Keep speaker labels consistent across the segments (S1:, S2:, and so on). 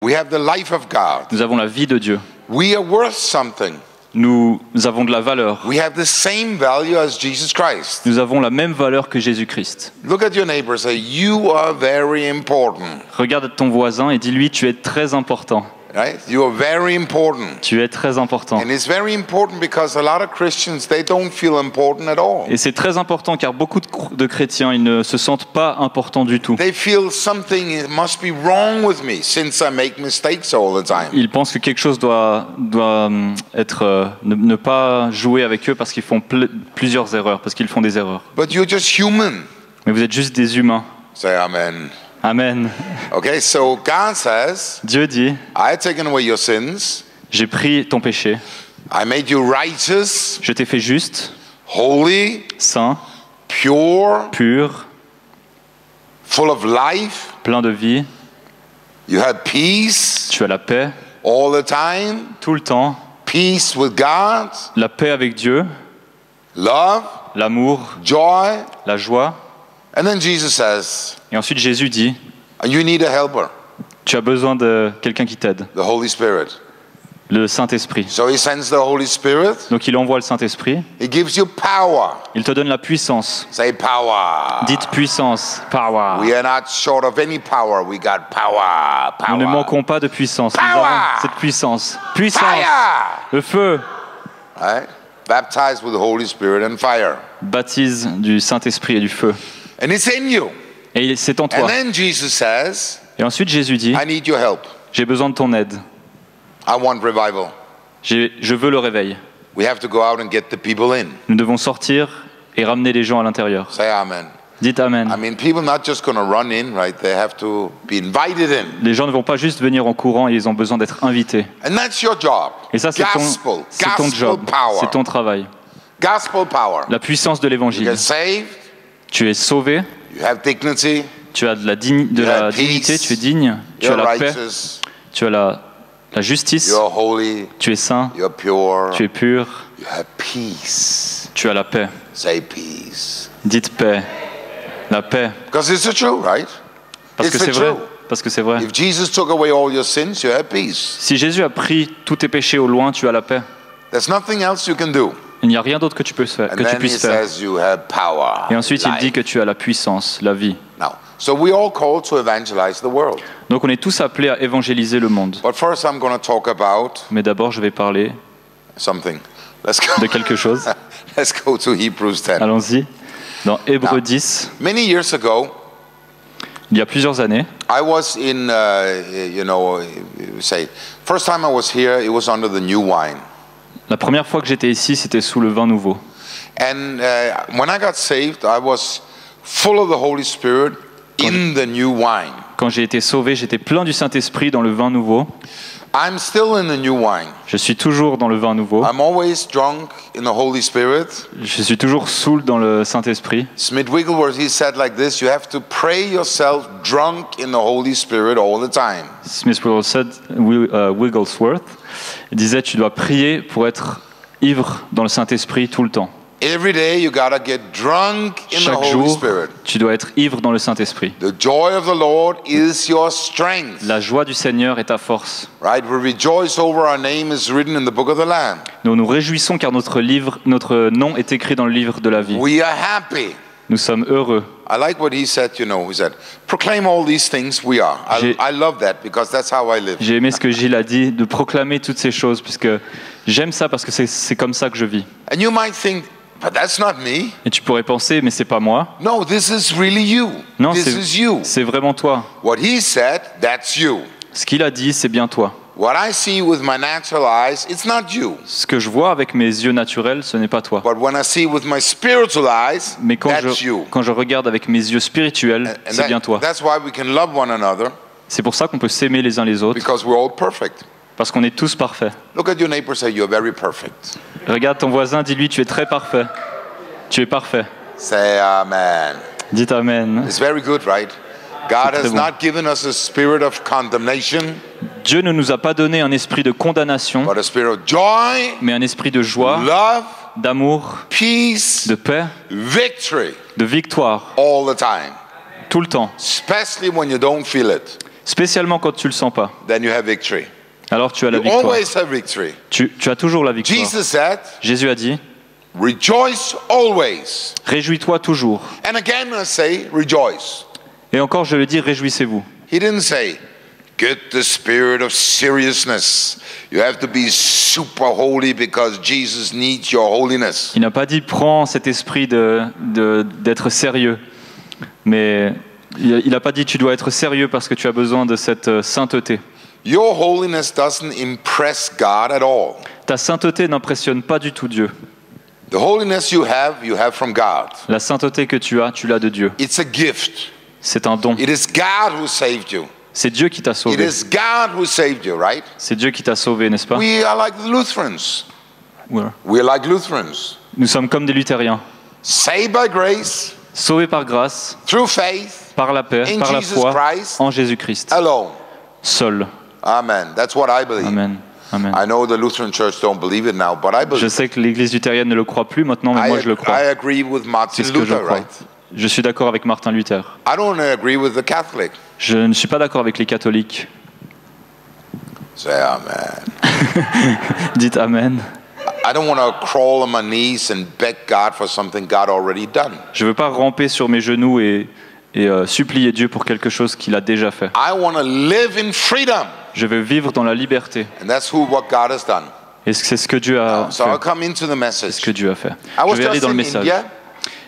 S1: We have the life of God.
S2: Nous avons la vie de Dieu.
S1: We are worth something.
S2: Nous avons de la valeur.
S1: We have the same value as Jesus Christ.
S2: Nous avons la même valeur que Jésus-Christ.
S1: Look at your neighbor and say, you are very important.
S2: Regarde ton voisin et dis-lui, tu es très important.
S1: Right? You are very important.
S2: Tu es très important.
S1: And it's very important because a lot of Christians, they don't feel important at all.
S2: Et c'est très important car beaucoup de chrétiens, ils ne se sentent pas importants du tout.
S1: They feel something must be wrong with me since I make mistakes all the time.
S2: Ils pensent que quelque chose doit être ne pas jouer avec eux parce qu'ils font plusieurs erreurs, parce qu'ils font des erreurs.
S1: But you're just human.
S2: Mais vous êtes juste des humains.
S1: Say amen.
S2: Amen.
S1: Okay, so God says,
S2: Dieu dit,
S1: I have taken away your sins.
S2: j'ai pris ton péché.
S1: I made you righteous,
S2: Je t'ai fait juste,
S1: holy,
S2: saint,
S1: pure,
S2: pur,
S1: full of life.
S2: plein de vie.
S1: You have peace
S2: Tu as la paix
S1: all the time,
S2: tout le temps,
S1: peace with God,
S2: la paix avec Dieu,
S1: love,
S2: l'amour,
S1: joy.
S2: la joie.
S1: And then Jesus says,
S2: Et ensuite Jésus dit,
S1: you need a helper,
S2: tu as besoin de quelqu'un qui t'aide,
S1: the Holy Spirit.
S2: le Saint-Esprit.
S1: So he sends the Holy Spirit.
S2: Donc il envoie le Saint-Esprit,
S1: He gives you power.
S2: il te donne la puissance.
S1: Say power.
S2: Dites puissance, power.
S1: We are not short of any power. We got power.
S2: Nous ne
S1: Power.
S2: manquons pas de puissance. Nous
S1: Power.
S2: avons cette puissance. Puissance.
S1: Fire.
S2: Le feu.
S1: Right? Baptized with the Holy Spirit and fire.
S2: Baptise du Saint-Esprit et du feu.
S1: And it's in you.
S2: Et c'est en
S1: And
S2: toi.
S1: then Jesus says,
S2: Et ensuite Jésus dit,
S1: I need your help.
S2: j'ai besoin de ton aide.
S1: I want revival.
S2: Je veux le réveil.
S1: We have to go out and get the people in.
S2: Nous devons sortir et ramener les gens à l'intérieur.
S1: Say amen.
S2: Dites Amen.
S1: I mean, people not just going to run in, right? They have to be invited in.
S2: Les gens ne vont pas juste venir en courant, ils ont besoin d'être invités.
S1: And that's your job.
S2: Et ça, c'est ton
S1: Gospel
S2: job,
S1: power.
S2: c'est ton travail.
S1: Gospel power.
S2: La puissance de
S1: You
S2: l'évangile.
S1: get saved.
S2: Tu es sauvé,
S1: You have dignity.
S2: tu as de la
S1: You have
S2: dignité,
S1: peace.
S2: tu es digne, tu as
S1: You're
S2: la paix,
S1: righteous.
S2: tu as la justice,
S1: You're holy.
S2: tu es saint,
S1: You're pure.
S2: tu es pur,
S1: You have peace.
S2: tu as la paix.
S1: Say peace.
S2: Dites paix. La paix.
S1: Because it's the truth, right?
S2: Parce que
S1: It's
S2: c'est
S1: the
S2: vrai.
S1: truth.
S2: Parce que c'est vrai.
S1: If Jesus took away all your sins, you have peace.
S2: Si Jésus a pris tous tes péchés au loin, tu as la paix.
S1: There's nothing else you can do.
S2: Il n'y a rien d'autre que tu puisses faire.
S1: And then he says you have power.
S2: Et ensuite, il dit
S1: life.
S2: que tu as la puissance, la vie.
S1: Now, so we all called to evangelize the world.
S2: Donc on est tous appelés à évangéliser le monde.
S1: But first I'm going to talk about
S2: Mais d'abord, je vais parler
S1: something. Let's go.
S2: de quelque chose.
S1: Let's go to Hebrews 10.
S2: Allons-y. Dans Hébreux 10,
S1: Many years ago,
S2: il y a plusieurs années,
S1: I was in, first time I was here, it was under the new wine.
S2: la première fois que j'étais ici, c'était sous le vin nouveau.
S1: And when I got saved, I was full of the Holy Spirit in the new wine.
S2: Quand j'ai été sauvé, j'étais plein du Saint-Esprit dans le vin nouveau.
S1: I'm still in the new wine.
S2: Je suis toujours dans le vin nouveau.
S1: I'm always drunk in the Holy Spirit.
S2: Je suis toujours saoul dans le Saint-Esprit.
S1: Smith Wigglesworth, he said like this, you have to pray yourself drunk in the Holy Spirit all the time.
S2: Smith Wigglesworth disait, tu dois prier pour être ivre dans le Saint-Esprit tout le temps.
S1: Every day you gotta get drunk in the
S2: Chaque
S1: Holy
S2: jour,
S1: Spirit.
S2: tu dois être ivre dans le Saint-Esprit.
S1: The joy of the Lord is your strength.
S2: La joie du Seigneur est ta force.
S1: Right? We rejoice over our name is written in the book of the Lamb.
S2: Nous nous réjouissons car notre nom est écrit dans le livre de la vie.
S1: We are happy.
S2: Nous sommes heureux.
S1: I like what he said, he said, proclaim all these things we are. I love that because that's how I live.
S2: J'ai aimé ce que Gilles a dit, de proclamer toutes ces choses, puisque j'aime ça parce que c'est comme ça que je vis.
S1: And you might think, but that's not me.
S2: Et tu pourrais penser, mais c'est pas moi.
S1: No, this is really you.
S2: Non,
S1: This is you.
S2: c'est vraiment toi.
S1: What he said, that's you.
S2: Ce qu'il a dit, c'est bien toi.
S1: What I see with my natural eyes, it's not you.
S2: Ce que je vois avec mes yeux naturels, ce n'est pas toi.
S1: But when I see with my spiritual eyes,
S2: Mais
S1: that's you.
S2: quand je regarde avec mes yeux spirituels,
S1: And
S2: c'est bien toi.
S1: that's why we can love one another,
S2: C'est pour ça qu'on peut s'aimer les uns les autres,
S1: because we're all perfect.
S2: parce qu'on est tous parfaits.
S1: Look at your neighbor, say, you're very perfect.
S2: Regarde ton voisin, dis-lui, tu es très parfait. Tu es parfait.
S1: Say amen.
S2: Dites Amen.
S1: It's very good, right? God
S2: C'est très
S1: has
S2: bon.
S1: not given us a spirit of condemnation,
S2: Dieu ne nous a pas donné un esprit de condamnation,
S1: but a spirit of joy,
S2: mais un esprit de joie,
S1: love,
S2: d'amour,
S1: peace,
S2: de paix,
S1: victory
S2: de victoire,
S1: all the time,
S2: tout le temps.
S1: especially when you don't feel it.
S2: spécialement quand tu le sens pas,
S1: then you have victory.
S2: alors tu as la
S1: You
S2: victoire.
S1: always have victory.
S2: Tu as toujours la victoire.
S1: Jesus said,
S2: Jésus a dit,
S1: rejoice always.
S2: réjouis-toi toujours.
S1: And again I say, rejoice.
S2: Et encore, je le dis, réjouissez-vous.
S1: He didn't say, get the spirit of seriousness. You have to be super holy because Jesus needs your holiness.
S2: Il n'a pas dit, prends cet esprit d'être sérieux. Mais il n'a pas dit, tu dois être sérieux parce que tu as besoin de cette sainteté.
S1: Your holiness doesn't impress God at all.
S2: Ta sainteté n'impressionne pas du tout Dieu.
S1: The holiness you have from God.
S2: La sainteté que tu l'as de Dieu.
S1: It's a gift.
S2: C'est un don.
S1: It is God who saved you.
S2: C'est Dieu qui t'a
S1: It
S2: sauvé.
S1: is God who saved you, right?
S2: C'est Dieu qui t'a sauvé, n'est-ce pas?
S1: We are like the Lutherans.
S2: Voilà.
S1: We are like Lutherans.
S2: Nous sommes comme des luthériens.
S1: Saved by grace,
S2: Sauvés par grâce,
S1: through faith,
S2: par la paix,
S1: in
S2: par la
S1: Jesus
S2: foi,
S1: Christ,
S2: en Jésus-Christ.
S1: alone.
S2: Seul.
S1: Amen. That's what I believe.
S2: Amen. Amen.
S1: I know the Lutheran Church don't believe it now, but I
S2: Je
S1: believe.
S2: sais que l'Église luthérienne ne le croit plus maintenant, mais moi je le crois.
S1: I agree with Martin
S2: C'est ce que je
S1: Luther,
S2: crois.
S1: right?
S2: Je suis d'accord avec Martin Luther.
S1: I don't agree with the Catholic.
S2: Je ne suis pas d'accord avec les catholiques.
S1: Say amen.
S2: Dites Amen.
S1: I don't want to crawl on my knees and beg God for something God already done.
S2: Je ne veux pas ramper sur mes genoux et supplier Dieu pour quelque chose qu'il a déjà fait.
S1: I want to live in freedom.
S2: Je veux vivre dans la liberté.
S1: And that's what God has done.
S2: Et c'est ce que Dieu a
S1: So I'll
S2: fait.
S1: come into the
S2: C'est
S1: message.
S2: ce que Dieu a fait.
S1: I was
S2: Je vais aller
S1: just
S2: dans le
S1: in
S2: message.
S1: India.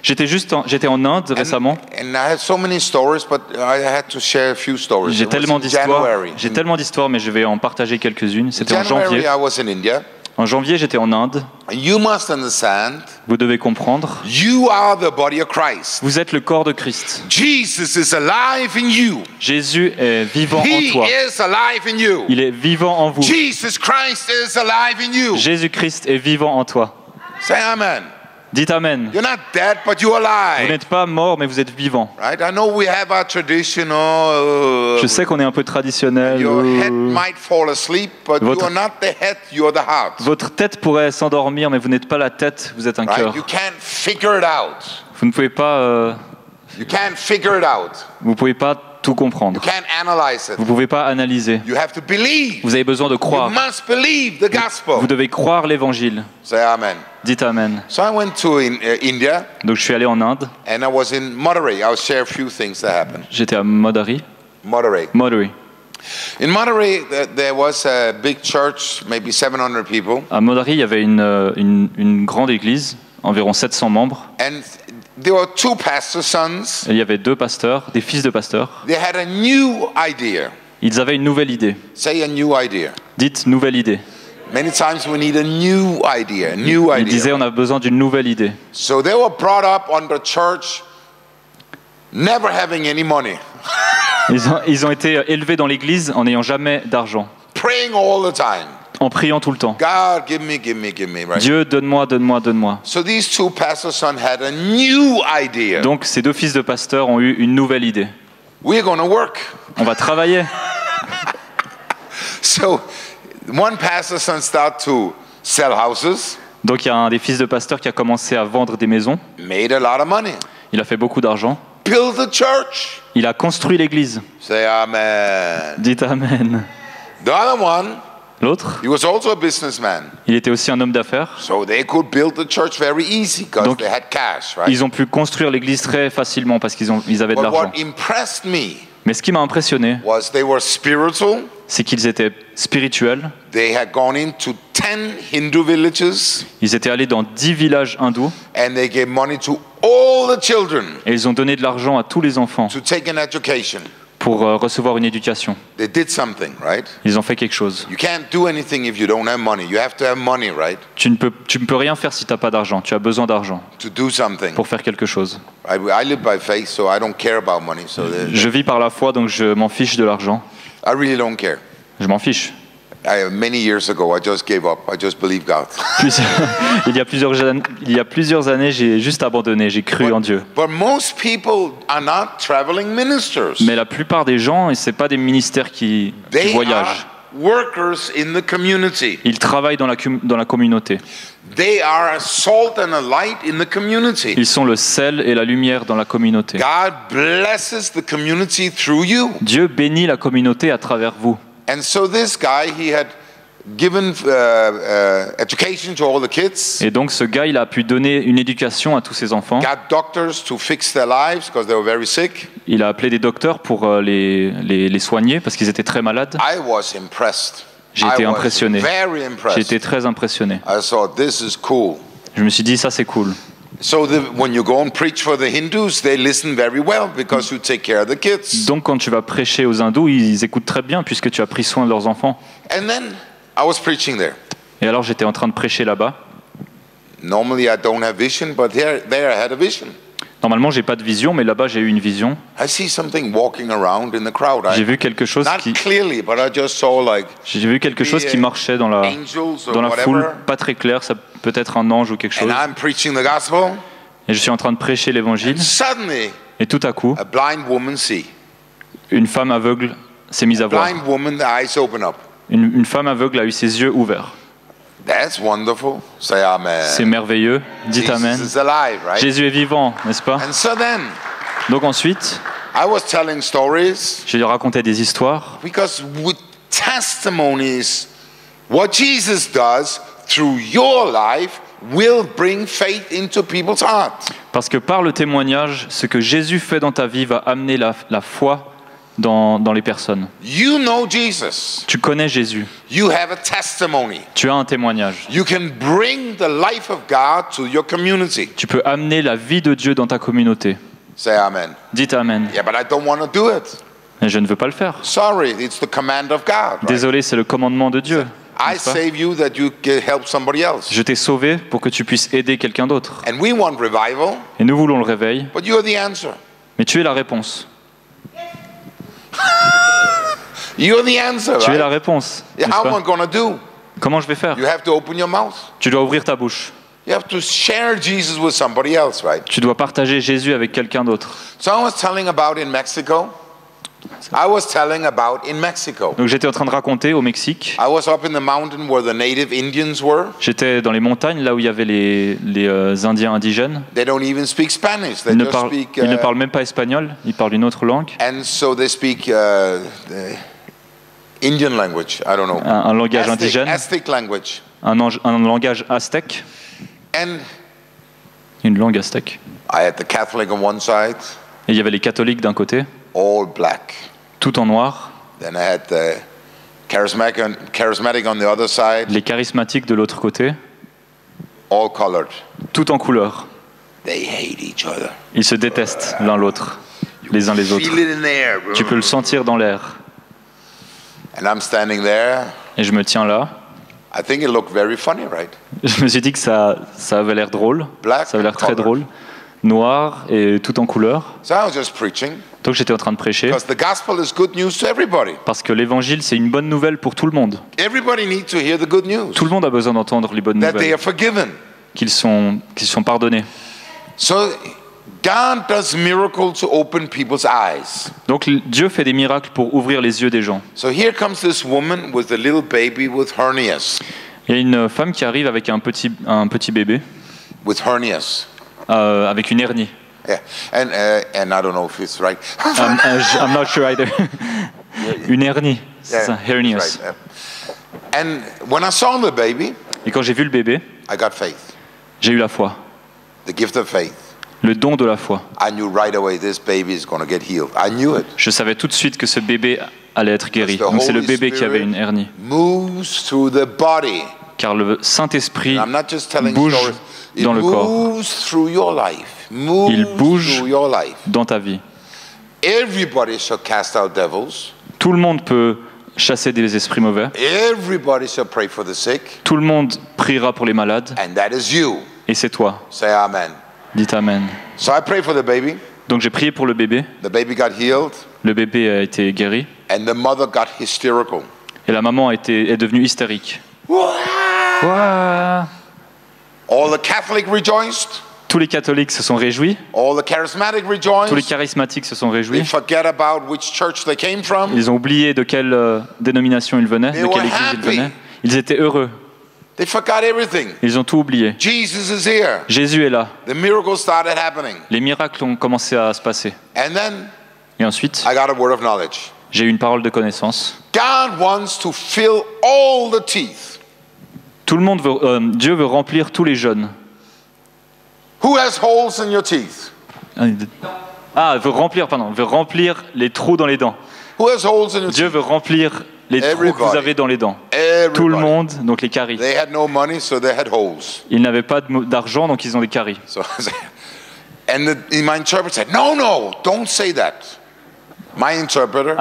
S2: J'étais en Inde récemment.
S1: And I had so many stories, but I had to share a few stories.
S2: J'ai
S1: It was
S2: tellement
S1: in
S2: d'histoires.
S1: January.
S2: J'ai tellement d'histoires, mais je vais en partager quelques-unes. C'était en
S1: January,
S2: janvier.
S1: I was in India.
S2: En janvier, j'étais en Inde.
S1: And you must understand,
S2: Vous devez comprendre.
S1: you are the body of Christ.
S2: Vous êtes le corps de Christ.
S1: Jesus is alive in you.
S2: Jésus est vivant
S1: He
S2: en toi.
S1: is alive in you.
S2: Il est vivant en vous.
S1: Jesus Christ is alive in you.
S2: Jésus-Christ est vivant en toi.
S1: Say amen.
S2: Dites Amen.
S1: You're not dead, but you're
S2: Vous
S1: alive.
S2: n'êtes pas mort, mais vous êtes vivant.
S1: Right? I know we have our traditional.
S2: Je sais qu'on est un peu traditionnel.
S1: Your head might fall asleep, but
S2: Votre-
S1: you are not the head, you're the heart.
S2: Votre tête pourrait s'endormir, mais vous n'êtes pas la tête, vous êtes un cœur.
S1: Right? You can't figure it out.
S2: Vous ne pouvez pas,
S1: You can't figure it out.
S2: vous pouvez pas tout
S1: You
S2: comprendre.
S1: can't analyze it.
S2: Vous pouvez pas analyser.
S1: You have to believe.
S2: Vous avez besoin de
S1: You
S2: croire.
S1: must believe the gospel.
S2: Vous devez croire l'évangile.
S1: Say amen.
S2: Dites Amen.
S1: So I went to India
S2: Donc je suis allé en Inde.
S1: and I was in Madurai. I'll share a few things that happened.
S2: J'étais à Madurai.
S1: Madurai. In Madurai, there was a big church, maybe 700 people,
S2: À Madurai, il y avait une grande église, environ 700 membres.
S1: and there were two pastor sons.
S2: Et il y avait 2 pasteurs, des fils de pasteurs.
S1: They had a new idea.
S2: Ils avaient une nouvelle idée.
S1: Say a new idea.
S2: Dites nouvelle idée.
S1: Many times we need a new idea,
S2: Ils disaient on a besoin d'une nouvelle idée.
S1: So they were brought up on the church never having any money,
S2: Ils ont été élevés dans l'église en n'ayant jamais d'argent,
S1: praying all the time.
S2: en priant tout le temps.
S1: God, give me, give me, give me, right?
S2: Dieu, donne-moi, donne-moi, donne-moi.
S1: So these two pastor sons had a new idea.
S2: Donc ces 2 fils de pasteurs ont eu une nouvelle idée.
S1: We're going to work.
S2: On va travailler.
S1: So one pastor son started to sell houses,
S2: Donc il y a un des fils de pasteurs qui a commencé à vendre des maisons.
S1: made a lot of money,
S2: Il a fait beaucoup d'argent.
S1: built a church.
S2: Il a construit l'église.
S1: Say amen.
S2: Dites Amen.
S1: The other one,
S2: L'autre,
S1: he was also a businessman.
S2: il était aussi un homme d'affaires.
S1: So they could build the church very easy because
S2: Donc,
S1: they had cash, right?
S2: Ils ont pu construire l'église très facilement parce qu'ils avaient de
S1: But
S2: l'argent.
S1: what impressed me
S2: Mais ce qui m'a impressionné,
S1: was they were spiritual.
S2: c'est qu'ils étaient spirituels.
S1: They had gone into 10 Hindu villages
S2: Ils étaient allés dans 10 villages hindous
S1: and they gave money to all the children
S2: et ils ont donné de l'argent à tous les enfants
S1: to take an education.
S2: pour recevoir une éducation.
S1: They did something, right?
S2: Ils ont fait quelque chose.
S1: You can't do anything if you don't have money. You have to have money, right?
S2: Tu ne peux rien faire si tu n'as pas d'argent. Tu as besoin d'argent
S1: To do something.
S2: pour faire quelque chose.
S1: I live by faith, so I don't care about money. So
S2: Je vis par la foi, donc je m'en fiche de l'argent.
S1: I really don't care.
S2: Je m'en fiche.
S1: Many years ago, I just gave up. I just believe God.
S2: Il y a plusieurs années, j'ai juste abandonné. J'ai cru en Dieu.
S1: But most people are not traveling ministers.
S2: Mais la plupart des gens, et c'est pas des ministères qui
S1: They are
S2: voyagent.
S1: workers in the community.
S2: Ils travaillent dans la communauté.
S1: They are a salt and a light in the community.
S2: Ils sont le sel et la lumière dans la communauté.
S1: God blesses the community through you.
S2: Dieu bénit la communauté à travers vous.
S1: And so this guy, he had given education to all the kids.
S2: Et donc ce gars, il a pu donner une éducation à tous ses enfants.
S1: Got doctors to fix their lives because they were very sick.
S2: Il a appelé des docteurs pour les soigner parce qu'ils étaient très malades.
S1: I was impressed.
S2: J'ai été impressionné.
S1: Very impressed.
S2: J'ai été très impressionné.
S1: I thought this is cool.
S2: Je me suis dit, ça c'est cool.
S1: So when you go and preach for the Hindus, they listen very well because you take care of the kids.
S2: Donc quand tu vas prêcher aux hindous, ils écoutent très bien puisque tu as pris soin de leurs enfants.
S1: And then I was preaching there.
S2: Et alors j'étais en train de prêcher là-bas.
S1: Normally I don't have vision, but there I had a vision.
S2: Normalement, j'ai pas de vision, mais là-bas, j'ai eu une vision.
S1: I see something walking around in the crowd.
S2: J'ai vu quelque chose
S1: Not clearly, but I just saw like
S2: J'ai vu quelque chose qui marchait dans la foule, pas très clair, ça peut être un ange ou quelque chose.
S1: And I'm preaching the gospel.
S2: Et je suis en train de prêcher l'évangile.
S1: Suddenly,
S2: et tout à coup,
S1: a blind woman see.
S2: Une femme aveugle s'est mise à voir.
S1: Blind woman, the eyes open up.
S2: Une femme aveugle a eu ses yeux ouverts.
S1: That's wonderful. Say amen.
S2: C'est merveilleux. Dites amen.
S1: Jesus is alive, right?
S2: Jésus est vivant, n'est-ce pas?
S1: And so then,
S2: donc ensuite,
S1: I was telling stories.
S2: Je lui racontais des histoires.
S1: Because with testimonies, what Jesus does through your life will bring faith into people's hearts.
S2: Parce que par le témoignage, ce que Jésus fait dans ta vie va amener la foi dans les personnes.
S1: You know Jesus.
S2: Tu connais Jésus.
S1: You have a testimony.
S2: Tu as un témoignage.
S1: You can bring the life of God to your community.
S2: Tu peux amener la vie de Dieu dans ta communauté.
S1: Say amen.
S2: Dites amen.
S1: Yeah, but I don't want to do it.
S2: Mais je ne veux pas le faire.
S1: Sorry, it's the command of God. Right?
S2: Désolé, c'est le commandement de Dieu.
S1: I save you that you can help somebody else.
S2: Je t'ai sauvé pour que tu puisses aider quelqu'un d'autre.
S1: And we want revival.
S2: Et nous voulons le réveil.
S1: But you are the answer.
S2: Mais tu es la réponse.
S1: You're the answer,
S2: tu
S1: right?
S2: es la réponse.
S1: Yeah, how am I going to do?
S2: Comment je vais faire?
S1: You have to open your mouth.
S2: Tu dois ouvrir ta bouche.
S1: You have to share Jesus with somebody else, right?
S2: Tu dois partager Jésus avec quelqu'un d'autre.
S1: So I was telling about in Mexico.
S2: Donc j'étais en train de raconter au Mexique.
S1: I was up in the mountain where the native Indians were.
S2: J'étais dans les montagnes là où il y avait les Indiens indigènes.
S1: They don't even speak Spanish. They
S2: ils
S1: ne
S2: parlent même pas espagnol. Ils parlent une autre langue.
S1: And so they speak Indian language. I don't know.
S2: Un langage indigène.
S1: Aztec language.
S2: Un langage aztèque.
S1: And
S2: une langue aztèque.
S1: I had the Catholic on one side.
S2: Et il y avait les catholiques d'un côté.
S1: All black.
S2: Tout en noir.
S1: Then I had the charismatic on the other side.
S2: Les charismatiques de l'autre côté.
S1: All colored.
S2: Tout en couleur.
S1: They hate each other.
S2: Ils se détestent l'un l'autre, les uns les autres. Tu peux le sentir dans l'air.
S1: And I'm standing there.
S2: Et je me tiens là.
S1: I think it looked very funny, right?
S2: Je me suis dit que ça avait l'air drôle.
S1: Black
S2: ça avait l'air très drôle. Noir et tout en couleur.
S1: So I was just preaching.
S2: Donc j'étais en train de prêcher.
S1: Because the gospel is good news to everybody.
S2: Parce que l'évangile c'est une bonne nouvelle pour tout le monde.
S1: Everybody needs to hear the good news.
S2: Tout le monde a besoin d'entendre les bonnes
S1: that they
S2: nouvelles.
S1: are forgiven.
S2: Qu'ils sont pardonnés.
S1: So God does miracles to open people's eyes.
S2: Donc Dieu fait des miracles pour ouvrir les yeux des gens.
S1: So here comes this woman with a little baby with hernias.
S2: Il y a une femme qui arrive avec un petit bébé.
S1: With hernias.
S2: Avec une hernie.
S1: Yeah, and I don't know if it's right.
S2: I'm not sure either. Une hernie, c'est ça, hernias.
S1: Right. And when I saw the baby,
S2: et quand j'ai vu le bébé,
S1: I got faith.
S2: J'ai eu la foi.
S1: The gift of faith.
S2: Le don de la foi.
S1: I knew right away this baby is going to get healed. I knew it.
S2: Je savais tout de suite que ce bébé allait être guéri. Donc c'est le bébé qui avait une hernie.
S1: Moves through the body.
S2: Car le Saint-Esprit bouge dans le corps. Il bouge dans ta vie. Tout le monde peut chasser des esprits mauvais. Tout le monde priera pour les malades. Et c'est toi. Dites Amen. Donc j'ai prié pour le bébé. Le bébé a été guéri. Et la maman est devenue hystérique. Wow.
S1: All the Catholic rejoiced.
S2: Tous les catholiques se sont réjouis.
S1: All the charismatic rejoiced.
S2: Tous les charismatiques se sont réjouis.
S1: They forget about which church they came from.
S2: Ils ont oublié de quelle dénomination ils venaient, de quelle église ils venaient. Ils étaient heureux.
S1: They forgot everything.
S2: Ils ont tout oublié.
S1: Jesus is here.
S2: Jésus est là.
S1: The miracles started happening.
S2: Les miracles ont commencé à se passer.
S1: And then,
S2: et ensuite,
S1: I got a word of knowledge.
S2: J'ai eu une parole de connaissance.
S1: God wants to fill all the teeth.
S2: Tout le monde veut, Dieu veut remplir tous les jeunes.
S1: Who has holes in your teeth?
S2: Veut remplir les trous dans les dents.
S1: Who has holes in your
S2: Dieu
S1: teeth?
S2: veut remplir les trous que vous avez dans les dents.
S1: Everybody.
S2: Tout le monde, donc les caries.
S1: They had no money, so they had holes.
S2: Ils n'avaient pas d'argent, donc ils ont des caries.
S1: And my interpreter said, no, don't say that. My interpreter.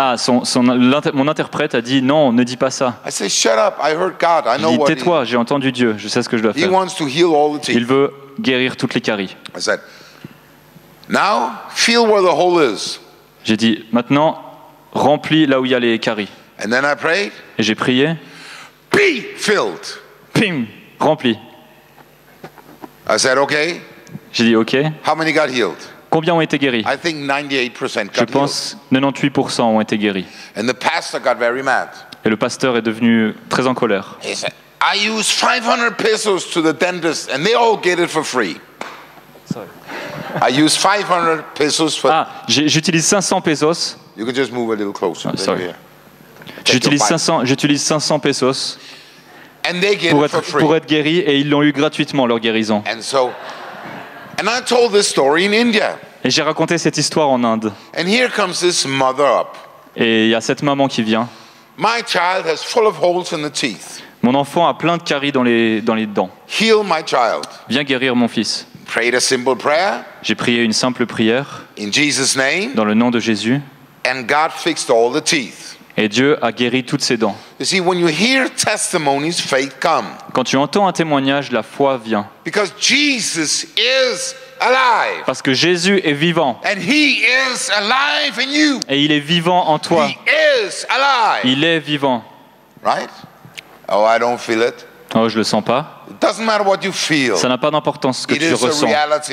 S2: Mon interprète a dit non, ne dis pas ça.
S1: I said, shut up, I heard God, I know what.
S2: Tais-toi, j'ai entendu Dieu, je sais ce que je dois faire.
S1: He wants to heal all the teeth.
S2: Il veut guérir toutes les caries.
S1: I said, now feel where the hole is.
S2: J'ai dit maintenant remplis là où il y a les caries.
S1: And then I prayed.
S2: Et j'ai prié.
S1: Be filled.
S2: Pim, rempli.
S1: I said, okay.
S2: J'ai dit OK.
S1: How many got healed?
S2: Combien ont été guéris?
S1: I think 98% got
S2: Je pense 98% ont été guéris.
S1: And the pastor got very mad.
S2: Et le pasteur est devenu très en colère.
S1: He said, I use 500 pesos to the dentist and they all get it for free.
S2: Sorry.
S1: I use 500 pesos for.
S2: J'utilise 500 pesos.
S1: You can just move a little closer.
S2: Sorry. J'utilise 500 pesos
S1: and they get
S2: pour être guéri et ils l'ont eu gratuitement leur guérison.
S1: And I told this story in India.
S2: Et j'ai raconté cette histoire en Inde.
S1: And here comes this mother up.
S2: Et il y a cette maman qui vient.
S1: My child has full of holes in the teeth.
S2: Mon enfant a plein de caries dans les dents.
S1: Heal my child.
S2: Viens guérir mon fils.
S1: Prayed a simple prayer.
S2: J'ai prié une simple prière.
S1: In Jesus' name.
S2: Dans le nom de Jésus.
S1: And God fixed all the teeth.
S2: Et Dieu a guéri toutes ses dents.
S1: You see, when you hear testimonies, faith comes.
S2: Quand tu entends un témoignage, la foi vient.
S1: Because Jesus is alive.
S2: Parce que Jésus est vivant.
S1: And he is alive in you.
S2: Et il est vivant en toi.
S1: He is alive.
S2: Il est vivant.
S1: Right? Oh, I don't feel it.
S2: Oh, je le sens pas.
S1: It doesn't matter what you feel.
S2: Ça n'a pas d'importance ce que tu ressens.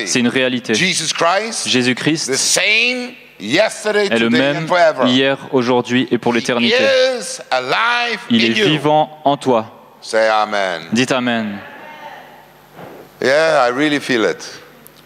S2: C'est une réalité.
S1: Jesus Christ,
S2: Jésus-Christ
S1: the same yesterday,
S2: est le
S1: today,
S2: même
S1: and forever.
S2: hier, aujourd'hui et pour l'éternité.
S1: He is alive
S2: Il
S1: in
S2: est
S1: you.
S2: vivant en toi.
S1: Say amen.
S2: Dites amen.
S1: Yeah, I really feel it.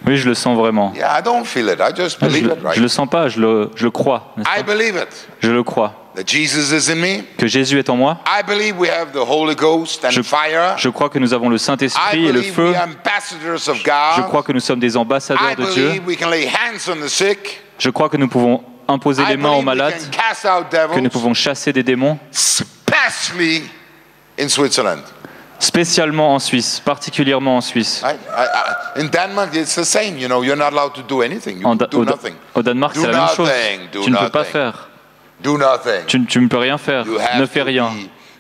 S2: Oui, je le sens vraiment.
S1: Yeah, I don't feel it. I just believe it, right?
S2: Je le sens pas, je le crois.
S1: I believe it.
S2: Je le crois.
S1: That Jesus is in me.
S2: Que Jésus est en moi.
S1: I believe we have the Holy Ghost and fire.
S2: Je crois que nous avons le Saint-Esprit et le feu.
S1: We are ambassadors of God.
S2: Je crois que nous sommes des ambassadeurs de Dieu.
S1: I believe we can lay hands on the sick.
S2: Je crois que nous pouvons imposer les mains aux malades, que nous pouvons chasser des démons.
S1: Especially in Switzerland.
S2: Spécialement en Suisse, particulièrement en Suisse.
S1: In Denmark, it's the same. You know, you're not allowed to do anything. You do nothing.
S2: Au Danemark, c'est la même chose. Tu ne peux pas faire.
S1: Do nothing.
S2: Tu ne peux rien faire. Ne fais rien.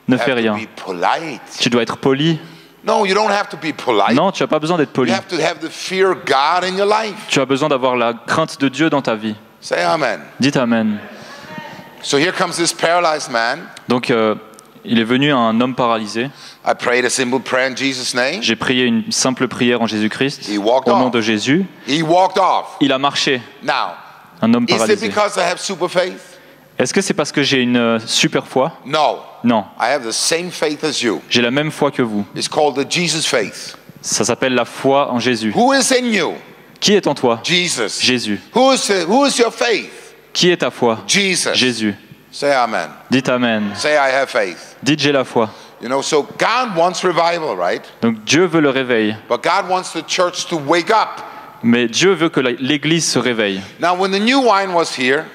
S2: Ne fais rien. Tu dois être poli.
S1: No, you don't have to be polite.
S2: Non, tu n'as pas besoin d'être poli.
S1: You have to have the fear of God in your life.
S2: Tu as besoin d'avoir la crainte de Dieu dans ta vie.
S1: Say amen.
S2: Dites amen.
S1: So here comes this paralyzed man.
S2: Donc il est venu un homme paralysé.
S1: I prayed a simple prayer in Jesus' name.
S2: J'ai prié une simple prière en Jésus-Christ.
S1: Au
S2: nom de Jésus.
S1: He walked off.
S2: Il a marché.
S1: Now,
S2: un homme paralysé.
S1: Is it because I have super faith?
S2: Est-ce que c'est parce que j'ai une super foi?
S1: No.
S2: Non.
S1: I have the same faith as you.
S2: J'ai la même foi que vous.
S1: It's called the Jesus faith.
S2: Ça s'appelle la foi en Jésus.
S1: Who is in you?
S2: Qui est en toi?
S1: Jesus.
S2: Jésus.
S1: Who is your faith?
S2: Qui est ta foi?
S1: Jesus.
S2: Jésus.
S1: Say amen.
S2: Dites amen.
S1: Say I have faith.
S2: Dites j'ai la foi.
S1: You know, so God wants revival, right?
S2: Donc Dieu veut le réveil.
S1: But God wants the church to wake up.
S2: Mais Dieu veut que l'Église se réveille.
S1: Now, when the new wine was here,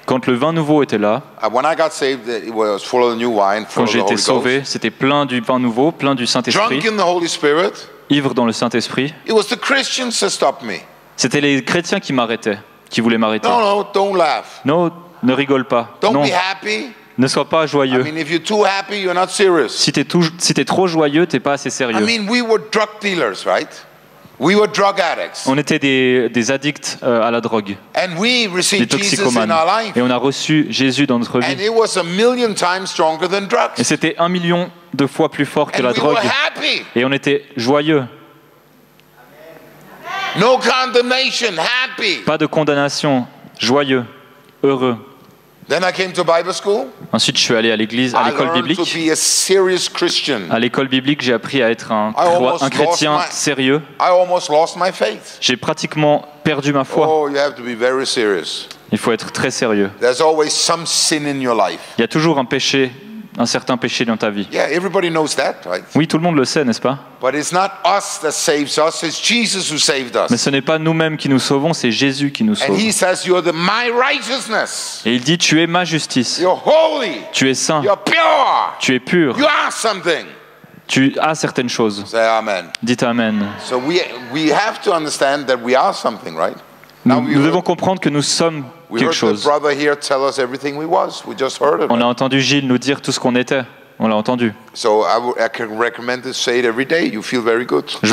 S2: quand le vin nouveau était là,
S1: when I got saved, it was full of the new wine, full
S2: quand j'ai été sauvé, c'était plein du vin nouveau, plein du Saint-Esprit.
S1: Drunk in the Holy Spirit.
S2: Ivre dans le Saint-Esprit.
S1: It was the Christians that stopped me.
S2: C'était les chrétiens qui m'arrêtaient, qui voulaient m'arrêter.
S1: No, don't laugh.
S2: Non, ne rigole pas.
S1: Don't
S2: non.
S1: be happy.
S2: Ne sois pas joyeux.
S1: I mean, if you're too happy, you're not serious.
S2: Si t'es trop joyeux, t'es pas assez sérieux.
S1: I mean, we were drug dealers, right? We were drug addicts.
S2: On était des addicts à la drogue.
S1: And we received
S2: des toxicomanes.
S1: Jesus in our life.
S2: Et on a reçu Jésus dans notre vie.
S1: And it was 1,000,000 times stronger than drugs.
S2: Et c'était 1 million de fois plus fort que
S1: And
S2: la drogue.
S1: We were happy.
S2: Et on était joyeux.
S1: No condemnation, happy.
S2: Pas de condamnation, joyeux, heureux.
S1: Then I came to Bible school.
S2: Ensuite, je suis allé à l'église, à l'école biblique.
S1: To be a serious Christian.
S2: À l'école biblique, j'ai appris à être un chrétien sérieux.
S1: I almost lost my faith.
S2: J'ai pratiquement perdu ma foi.
S1: Oh, you have to be very serious.
S2: Il faut être très sérieux.
S1: There's always some sin in your life.
S2: Il y a toujours un péché, un certain péché dans ta vie.
S1: Yeah, everybody knows that, right?
S2: Oui, tout le monde le sait, n'est-ce pas?
S1: But it's not us that saves us, it's Jesus who saved us.
S2: Mais ce n'est pas nous-mêmes qui nous sauvons, c'est Jésus qui nous sauve.
S1: And he says, "You're my righteousness."
S2: Et il dit, tu es ma justice.
S1: You're holy.
S2: Tu es saint.
S1: You're pure.
S2: Tu es pur.
S1: You are something.
S2: Tu as certaines choses.
S1: Say amen.
S2: Dites amen.
S1: So we have to understand that we are something, right?
S2: Nous devons comprendre que nous sommes quelque chose. On a entendu Gilles nous dire tout ce qu'on était. On l'a entendu. Je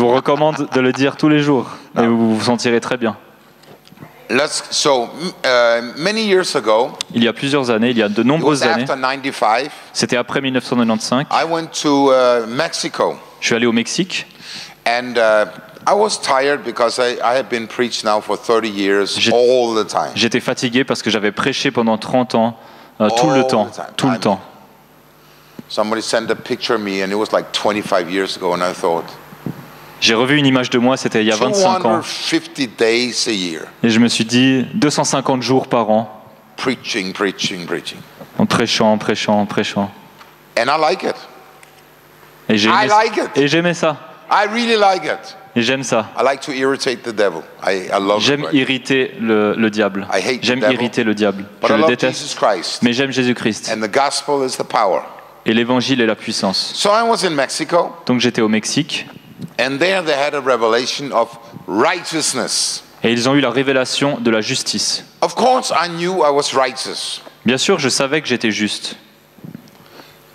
S2: vous recommande de le dire tous les jours et vous vous sentirez très bien. Il y a plusieurs années, il y a de nombreuses années, c'était après 1995, je suis allé au Mexique.
S1: I was tired because I had been preached now for 30 years all the time.
S2: J'étais fatigué parce que j'avais prêché pendant 30 ans, tout le temps.
S1: Somebody sent a picture of me and it was like 25 years ago and I thought.
S2: J'ai revu une image de moi, c'était il y a 25 ans.
S1: 250 days a year.
S2: Et je me suis dit 250 jours par an.
S1: Preaching.
S2: En prêchant.
S1: And I like it.
S2: Et j'aimais ça.
S1: I really like it.
S2: Et j'aime ça.
S1: I like to irritate the devil. I love
S2: J'aime irriter le diable. J'aime irriter le diable. Je le déteste. Mais j'aime Jésus-Christ.
S1: And the gospel is the power.
S2: Et l'évangile est la puissance.
S1: So I was in Mexico.
S2: Donc j'étais au Mexique.
S1: And there they had a revelation of righteousness.
S2: Et ils ont eu la révélation de la justice.
S1: Of course I knew I was righteous.
S2: Bien sûr, je savais que j'étais juste.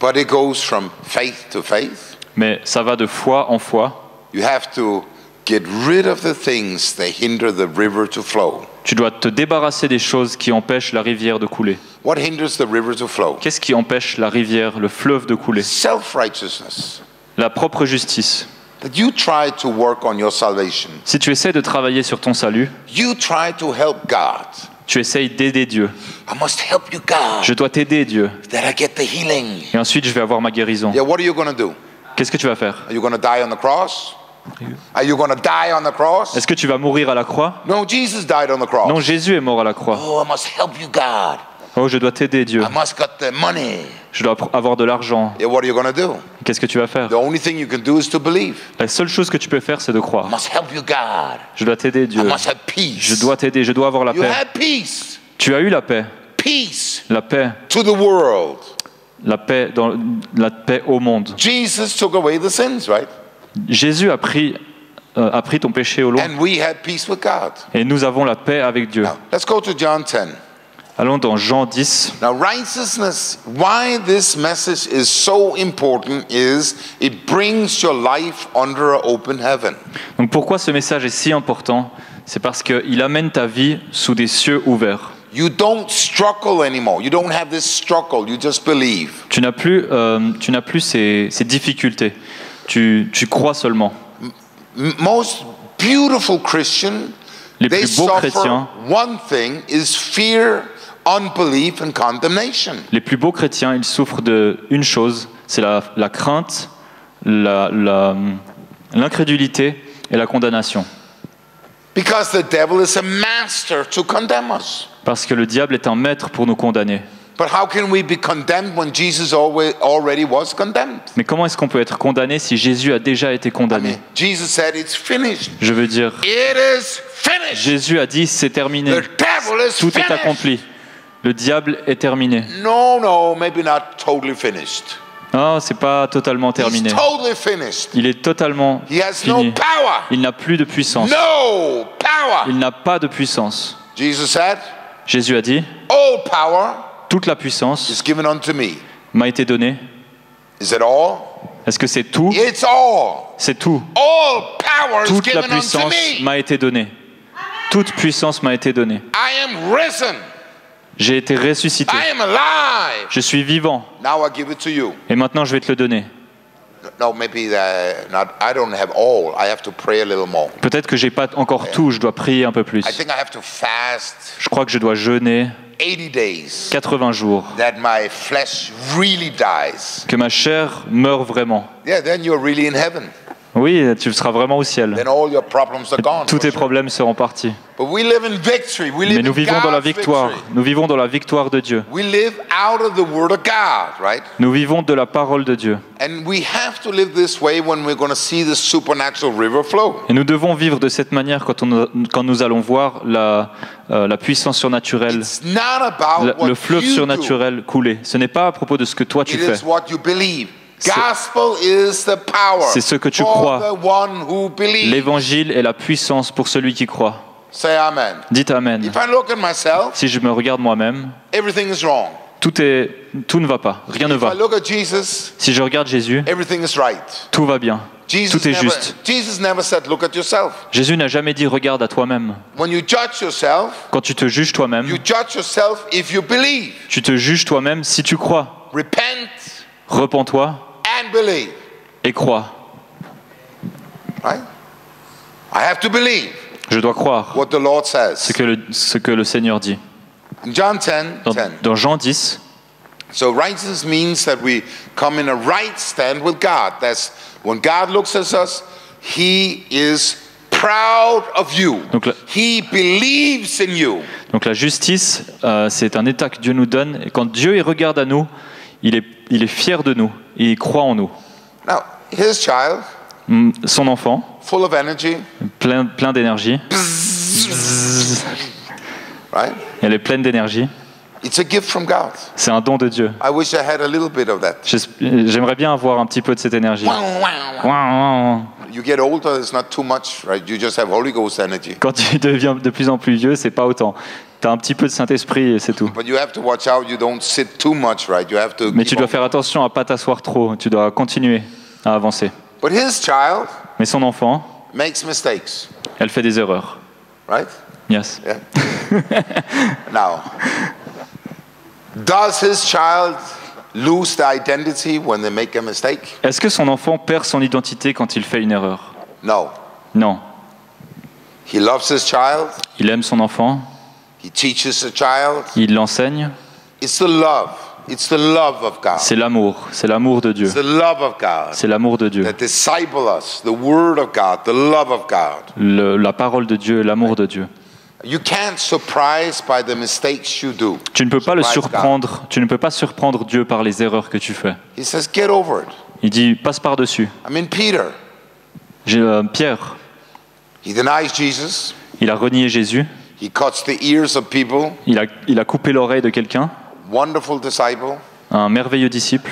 S1: But it goes from faith to faith.
S2: Mais ça va de foi en foi.
S1: You have to get rid of the things that hinder the river to flow.
S2: Tu dois te débarrasser des choses qui empêchent la rivière de couler.
S1: What hinders the river to flow?
S2: Qu'est-ce qui empêche la rivière, le fleuve de couler?
S1: Self-righteousness.
S2: La propre justice.
S1: That you try to work on your salvation.
S2: Si tu essaies de travailler sur ton salut,
S1: you try to help God.
S2: Tu essayes d'aider Dieu.
S1: I must help you, God.
S2: Je dois t'aider, Dieu.
S1: That I get the healing.
S2: Et ensuite, je vais avoir ma guérison.
S1: Yeah, what are you going to do?
S2: Qu'est-ce que tu vas faire?
S1: Are you going to die on the cross? Are you going to die on the cross?
S2: Est-ce que tu vas mourir à la croix?
S1: No, Jesus died on the cross.
S2: Non, Jésus est mort à la croix.
S1: Oh, I must help you, God.
S2: Oh, je dois t'aider, Dieu.
S1: I must get the money.
S2: Je dois avoir de l'argent.
S1: Yeah, what are you going to do?
S2: Qu'est-ce que tu vas faire?
S1: The only thing you can do is to believe.
S2: La seule chose que tu peux faire, c'est de croire.
S1: I must help you, God.
S2: Je dois t'aider, Dieu.
S1: I must have peace.
S2: Je dois t'aider, je dois avoir la
S1: you
S2: paix.
S1: Have peace.
S2: Tu as eu la paix.
S1: Peace.
S2: La paix.
S1: To the world.
S2: La paix au monde.
S1: Jesus took away the sins, right?
S2: Jésus a pris ton péché au loin.
S1: And we had peace with God.
S2: Et nous avons la paix avec Dieu.
S1: Now, let's go to John 10.
S2: Allons dans Jean 10.
S1: Now, righteousness, why this message is so important is it brings your life under an open heaven.
S2: Donc pourquoi ce message est si important? C'est parce qu'il amène ta vie sous des cieux ouverts.
S1: You don't struggle anymore. You don't have this struggle. You just believe.
S2: Tu n'as plus ces difficultés. Tu crois seulement.
S1: Most beautiful Christians,
S2: les plus beaux chrétiens,
S1: one thing is fear, unbelief and condemnation.
S2: Les plus beaux chrétiens, ils souffrent d'une chose, c'est la crainte, l'incrédulité et la condamnation.
S1: Because the devil is a master to condemn us.
S2: Parce que le diable est un maître pour nous condamner.
S1: But how can we be condemned when Jesus already was condemned?
S2: Mais comment est-ce qu'on peut être condamné si Jésus a déjà été condamné?
S1: Jesus said it's finished.
S2: Je veux dire,
S1: it is finished.
S2: Jésus a dit c'est terminé.
S1: The devil is
S2: Tout
S1: finished.
S2: est accompli. Le diable est terminé.
S1: No, maybe not totally finished.
S2: Non, c'est pas totalement terminé.
S1: He's totally finished.
S2: Il est totalement
S1: He has
S2: fini.
S1: no power.
S2: Il n'a plus de puissance.
S1: No power.
S2: Il n'a pas de puissance.
S1: Jesus said,
S2: Jésus a dit,
S1: all power
S2: toute la puissance
S1: is given unto me.
S2: M'a été donnée.
S1: Is it all?
S2: Est-ce que c'est tout?
S1: It's all.
S2: C'est tout.
S1: All power
S2: Toute
S1: is given
S2: la puissance
S1: unto me.
S2: m'a été donnée. Toute puissance m'a été donnée.
S1: I am risen.
S2: J'ai été ressuscité.
S1: I am alive.
S2: Je suis vivant.
S1: Now I give it to you.
S2: Et maintenant je vais te le donner. Peut-être que j'ai pas encore tout, je dois prier un peu plus. Je crois que je dois jeûner 80 jours. Que ma chair meure vraiment. Oui, tu seras vraiment au ciel. Tous tes problèmes seront partis. Mais nous vivons dans la victoire. Nous vivons dans la victoire de Dieu. Nous vivons de la parole de Dieu. Et nous devons vivre de cette manière quand nous allons voir la puissance surnaturelle, le fleuve surnaturel couler. Ce n'est pas à propos de ce que toi tu fais. C'est ce que tu crois. L'évangile est la puissance pour celui qui croit. Dites Amen. Si je me regarde moi-même, tout ne va pas, rien ne va. Si je regarde Jésus, tout va bien. Tout est juste. Jésus n'a jamais dit regarde à toi-même. Quand tu te juges toi-même, tu te juges toi-même si tu crois. Repens-toi et crois. Je dois croire ce que le Seigneur dit. Dans Jean 10,
S1: So righteousness means that we come in a right stand with God. That's when God looks at us, He is proud of you. He believes in you.
S2: Donc la justice, c'est un état que Dieu nous donne. Et quand Dieu regarde à nous, il est fier de nous. Et il croit en nous.
S1: Now, his child,
S2: son enfant,
S1: full of energy,
S2: plein d'énergie.
S1: Right?
S2: Elle est pleine d'énergie.
S1: It's a gift from God.
S2: C'est un don de Dieu.
S1: I wish I had a little bit of that.
S2: J'aimerais bien avoir un petit peu de cette énergie.
S1: You get older, it's not too much, right? You just have Holy Ghost energy.
S2: Quand tu deviens de plus en plus vieux, c'est pas autant. Tu as un petit peu de Saint-Esprit et c'est tout.
S1: But you have to watch out you don't sit too much, right? You have to.
S2: Mais tu dois faire attention à pas t'asseoir trop. Tu dois continuer à avancer.
S1: But his child
S2: Mais son enfant,
S1: makes mistakes.
S2: Elle fait des erreurs.
S1: Right?
S2: Yes.
S1: Yeah. Now, does his child lose the identity when they make a mistake?
S2: Est-ce que son enfant perd son identité quand il fait une erreur?
S1: No.
S2: Non.
S1: He loves his child.
S2: Il aime son enfant.
S1: He teaches the child.
S2: Il l'enseigne.
S1: It's the love. It's the love of God.
S2: C'est l'amour de Dieu.
S1: It's the love of God.
S2: C'est l'amour de Dieu.
S1: That disciple us, the word of God, the love of God.
S2: La parole de Dieu, l'amour de Dieu.
S1: You can't surprise by the mistakes you do.
S2: Tu ne peux pas le surprendre. Tu ne peux pas surprendre Dieu par les erreurs que tu fais.
S1: He says, get over it.
S2: Il dit, passe par-dessus.
S1: I mean, Peter.
S2: Pierre.
S1: He denies Jesus.
S2: Il a renié Jésus.
S1: He cuts the ears of people.
S2: Il a coupé l'oreille de quelqu'un.
S1: Wonderful disciple.
S2: Un merveilleux disciple.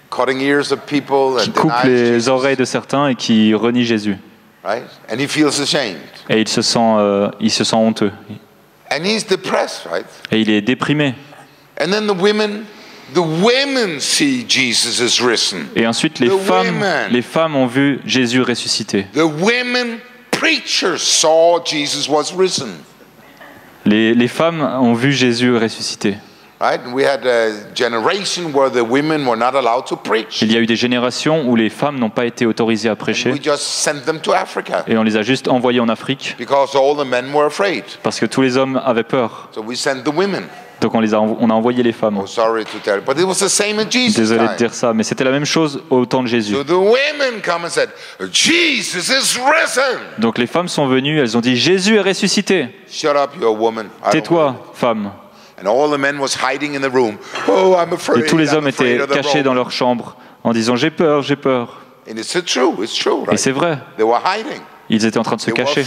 S1: Cutting ears of people
S2: qui coupe les oreilles de certains et qui renie Jésus.
S1: Right? And he feels ashamed.
S2: Et il se sent honteux.
S1: And he's depressed, right?
S2: Et il est déprimé.
S1: And then the women see Jesus is risen.
S2: Et ensuite les femmes ont vu Jésus ressuscité.
S1: The women preachers saw Jesus was risen.
S2: Les femmes ont vu Jésus ressuscité.
S1: Right? We had a generation where the women were not allowed to preach.
S2: Il y a eu des générations où les femmes n'ont pas été autorisées à prêcher.
S1: We just sent them to Africa.
S2: Et on les a juste envoyées en Afrique.
S1: Because all the men were afraid.
S2: Parce que tous les hommes avaient peur.
S1: So we sent the women.
S2: Donc on a envoyé les femmes.
S1: Oh, sorry to tell you, but it was the same in Jesus'
S2: Désolé de dire ça, mais c'était la même chose au temps de Jésus.
S1: So the women come and said, Jesus is risen.
S2: Donc les femmes sont venues, elles ont dit Jésus est ressuscité.
S1: Shut up, you're a woman.
S2: Tais-toi, femme.
S1: And all the men was hiding in the room. Oh, I'm afraid.
S2: Et tous les hommes étaient cachés dans leur chambre en disant j'ai peur, j'ai peur.
S1: And it's true, right?
S2: Et c'est vrai.
S1: They were hiding.
S2: Ils étaient en train de se cacher.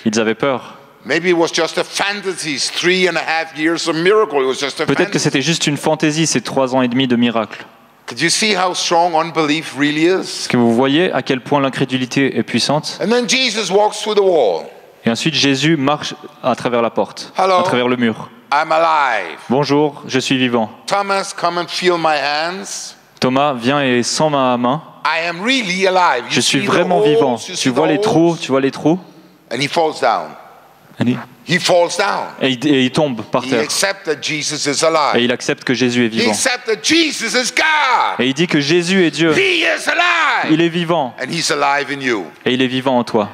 S2: Ils avaient peur.
S1: Maybe it was just a fantasy, 3.5 years of miracle. It was just a
S2: Peut-être que c'était juste une fantaisie, ces 3 ans et demi de miracle.
S1: Could you see how strong unbelief really is?
S2: Est-ce que vous voyez à quel point l'incrédulité est puissante?
S1: And then Jesus walks through the wall.
S2: Et ensuite Jésus marche à travers la porte, à travers le mur.
S1: I'm alive.
S2: Bonjour, je suis vivant.
S1: Thomas, come and feel my hands.
S2: Thomas, viens et sens ma main.
S1: I am really alive.
S2: Je suis vraiment vivant. Tu vois les trous,
S1: And he falls down. He falls down.
S2: Et il tombe par terre.
S1: He accepts that Jesus is alive.
S2: Et il accepte que Jésus est vivant.
S1: He accepts that Jesus is God.
S2: Et il dit que Jésus est Dieu.
S1: He is alive.
S2: Il est vivant.
S1: And he's alive in you.
S2: Et il est vivant en toi.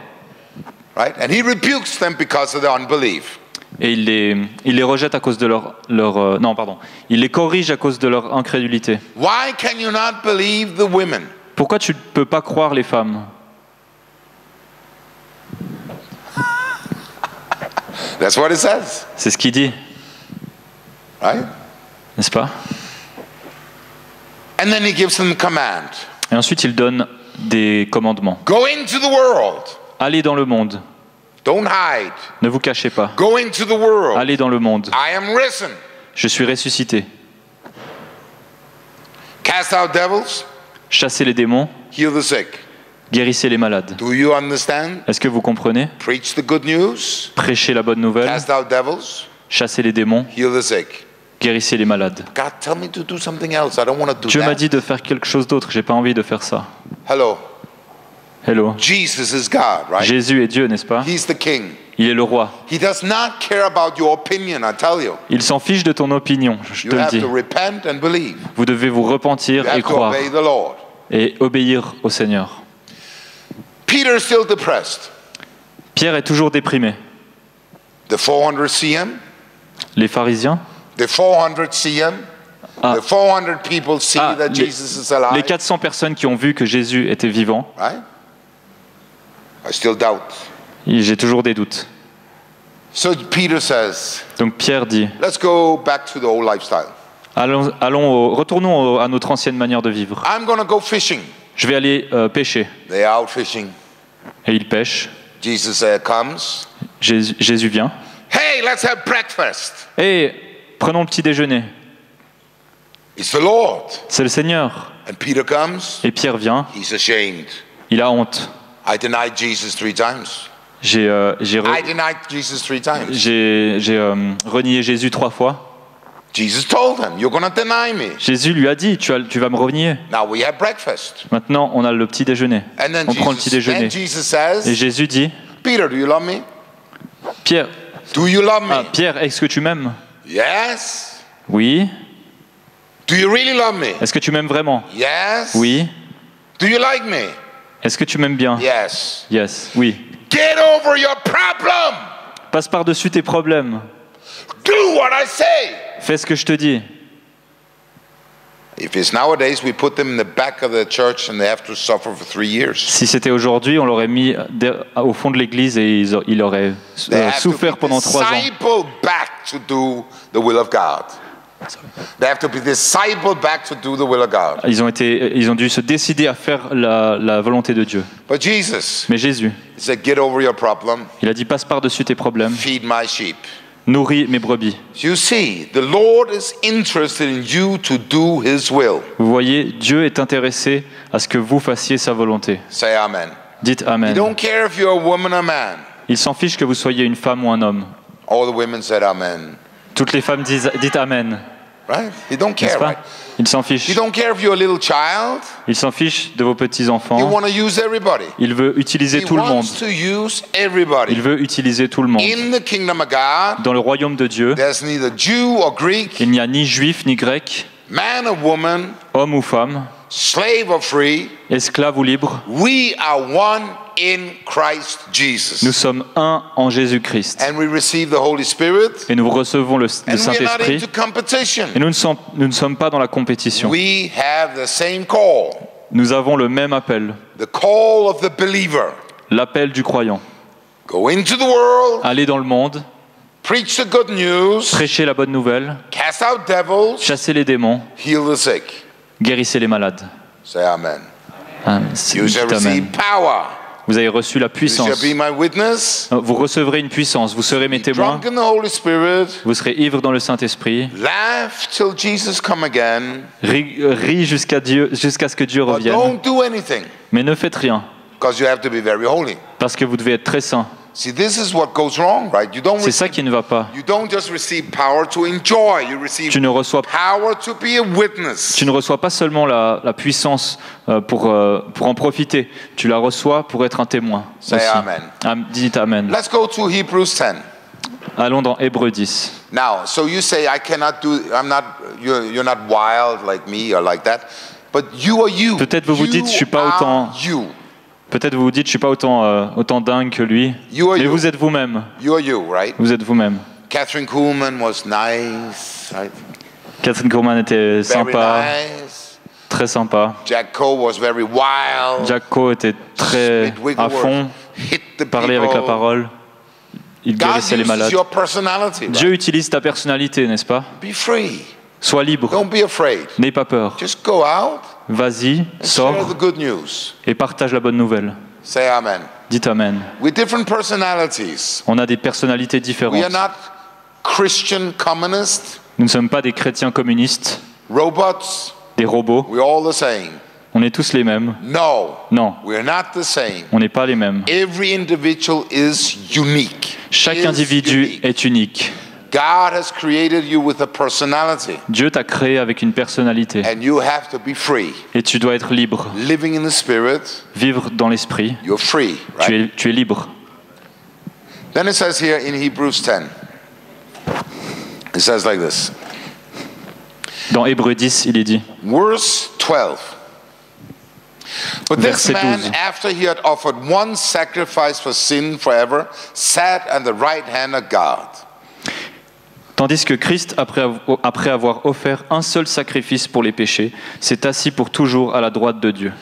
S1: Right? And he rebukes them because of their unbelief.
S2: Et il les rejette à cause de il les corrige à cause de leur incrédulité.
S1: Why can you not believe the women?
S2: Pourquoi tu ne peux pas croire les femmes?
S1: That's what it says.
S2: C'est ce qu'il dit.
S1: Right?
S2: N'est-ce pas?
S1: And then he gives them a command.
S2: Et ensuite il donne des commandements.
S1: Go into the world.
S2: Allez dans le monde.
S1: Don't hide.
S2: Ne vous cachez pas.
S1: Go into the world.
S2: Allez dans le monde.
S1: I am risen.
S2: Je suis ressuscité.
S1: Cast out devils.
S2: Chassez les démons.
S1: Heal the sick.
S2: Guérissez les malades.
S1: Do you understand?
S2: Est-ce que vous comprenez?
S1: Preach the good news.
S2: Prêchez la bonne nouvelle.
S1: Cast out devils.
S2: Chassez les démons.
S1: Heal the sick.
S2: Guérissez les malades.
S1: God, tell me to do something else. I don't want to do
S2: Dieu
S1: that.
S2: m'a dit de faire quelque chose d'autre. J'ai pas envie de faire ça.
S1: Hello.
S2: Hello.
S1: Jesus is God, right?
S2: Jésus est Dieu, n'est-ce pas?
S1: He's the king.
S2: Il est le roi.
S1: He does not care about your opinion, I tell you.
S2: Il s'en fiche de ton opinion, je te le dis.
S1: You have to repent and believe.
S2: Vous devez vous repentir et croire
S1: obey the Lord.
S2: Et obéir au Seigneur.
S1: Peter is still depressed.
S2: Pierre est toujours déprimé.
S1: The 400 see him.
S2: Les pharisiens.
S1: The 400 see him. The 400 people see that Jesus is alive.
S2: Les 400 personnes qui ont vu que Jésus était vivant.
S1: Right? I still doubt.
S2: J'ai toujours des doutes.
S1: So Peter says,
S2: donc Pierre dit,
S1: let's go back to the old lifestyle.
S2: Retournons à notre ancienne manière de vivre.
S1: I'm gonna go fishing.
S2: Je vais aller pêcher.
S1: They are out fishing.
S2: Et ils pêchent.
S1: Jesus comes.
S2: Jésus vient.
S1: Hey, let's have breakfast.
S2: Et prenons le petit déjeuner.
S1: It's the Lord.
S2: C'est le Seigneur.
S1: And Peter comes.
S2: Et Pierre vient.
S1: He's ashamed.
S2: Il a honte.
S1: I denied Jesus 3 times.
S2: J'ai renié Jésus 3 fois.
S1: Jesus told him, "You're going to deny me."
S2: Jésus lui a dit, tu vas me renier.
S1: Now we have breakfast.
S2: Maintenant, on a le petit déjeuner. On prend le petit déjeuner. Et Jésus dit,
S1: Peter, do you love me?
S2: Pierre,
S1: do you love me?
S2: Pierre, est-ce que tu m'aimes?
S1: Yes.
S2: Oui.
S1: Do you really love me?
S2: Est-ce que tu m'aimes vraiment?
S1: Yes.
S2: Oui.
S1: Do you like me?
S2: Est-ce que tu m'aimes bien?
S1: Yes.
S2: Yes. Oui.
S1: Get over your problem.
S2: Passe par-dessus tes problèmes.
S1: Do what I say.
S2: Fais ce que je te dis. Si c'était aujourd'hui, on l'aurait mis au fond de l'église et il aurait souffert pendant 3 ans. Ils ont dû se décider à faire la volonté de Dieu. Mais Jésus, il a dit, passe par-dessus tes problèmes.
S1: Feed my sheep.
S2: Nourris mes brebis.
S1: You see, the Lord is interested in you to do His will.
S2: Vous voyez, Dieu est intéressé à ce que vous fassiez sa volonté.
S1: Say amen.
S2: Dites amen.
S1: He don't care if you're a woman or man.
S2: Il s'en fiche que vous soyez une femme ou un homme.
S1: All the women said amen.
S2: Toutes les femmes dites amen.
S1: Right? He don't care, right?
S2: Il s'en fiche.
S1: He don't care if you're a little child.
S2: Il s'en fiche de vos petits-enfants.
S1: He want to use everybody.
S2: Il veut utiliser tout le monde.
S1: To use everybody.
S2: Il veut utiliser tout le monde.
S1: In the kingdom of God,
S2: dans le royaume de Dieu,
S1: there's neither Jew or Greek,
S2: il n'y a ni juif ni grec,
S1: man or woman,
S2: homme ou femme,
S1: slave or free,
S2: esclave ou libre.
S1: We are one in Christ Jesus.
S2: Nous sommes un en Jésus-Christ.
S1: And we receive the Holy Spirit.
S2: Et nous recevons le Saint-Esprit. Et nous ne sommes pas dans la compétition.
S1: We have the same call.
S2: Nous avons le même appel.
S1: The call of the believer.
S2: L'appel du croyant.
S1: Go into the world.
S2: Allez dans le monde.
S1: Preach the good news.
S2: Prêchez la bonne nouvelle.
S1: Cast out devils.
S2: Chassez les démons.
S1: Heal the sick.
S2: Guérissez les malades.
S1: Say amen.
S2: You shall receive
S1: power.
S2: Vous avez reçu la puissance. Vous recevrez une puissance. Vous serez mes témoins. Vous serez ivres dans le Saint-Esprit. Ris jusqu'à ce que Dieu revienne. Mais ne faites rien. Parce que vous devez être très saint.
S1: See, this is what goes wrong, right?
S2: C'est ça qui ne va pas.
S1: You don't just receive power to enjoy, you receive power to be a witness.
S2: Tu ne reçois pas seulement la puissance pour en profiter. Tu la reçois pour être un témoin.
S1: Say amen.
S2: Dites amen.
S1: Let's go to Hebrews 10.
S2: Allons dans Hébreux 10.
S1: Now, so you say, I cannot do, you're not wild like me or like that, but you are you.
S2: Peut-être vous vous dites, je suis pas autant. Peut-être vous vous dites, je suis pas autant dingue que lui. Mais vous êtes vous-même.
S1: You are you, right?
S2: Vous êtes vous-même.
S1: Catherine Kuhlman was nice, right?
S2: Catherine Kuhlman était sympa. Nice. Très sympa.
S1: Jack Coe was very wild.
S2: Jack Coe était très à fond, parlait avec la parole. Il guérissait les malades.
S1: Right?
S2: Dieu utilise ta personnalité, n'est-ce pas?
S1: Be free.
S2: Sois libre.
S1: Don't be afraid.
S2: N'aie pas peur.
S1: Just go out.
S2: Vas-y, sors et partage la bonne nouvelle.
S1: Say amen.
S2: Dites amen.
S1: With different personalities.
S2: On a des personnalités différentes.
S1: We are not Christian communists.
S2: Nous ne sommes pas des chrétiens communistes.
S1: Robots.
S2: Des robots.
S1: We're all the same.
S2: On est tous les mêmes.
S1: No.
S2: Non.
S1: We're not the same.
S2: On n'est pas les mêmes.
S1: Every individual is unique.
S2: Chaque individu est unique.
S1: God has created you with a personality.
S2: Dieu t'a créé avec une personnalité.
S1: And you have to be free.
S2: Et tu dois être libre.
S1: Living in the spirit.
S2: Vivre dans l'esprit.
S1: You're free,
S2: right? Tu es libre.
S1: Then it says here in Hebrews 10. It says like this.
S2: Dans Hébreux 10, il est dit.
S1: Verse 12. But this man, after he had offered one sacrifice for sin forever, sat at the right hand of God.
S2: Tandis que Christ, après avoir offert un seul sacrifice pour les péchés, s'est assis pour toujours à la droite de Dieu.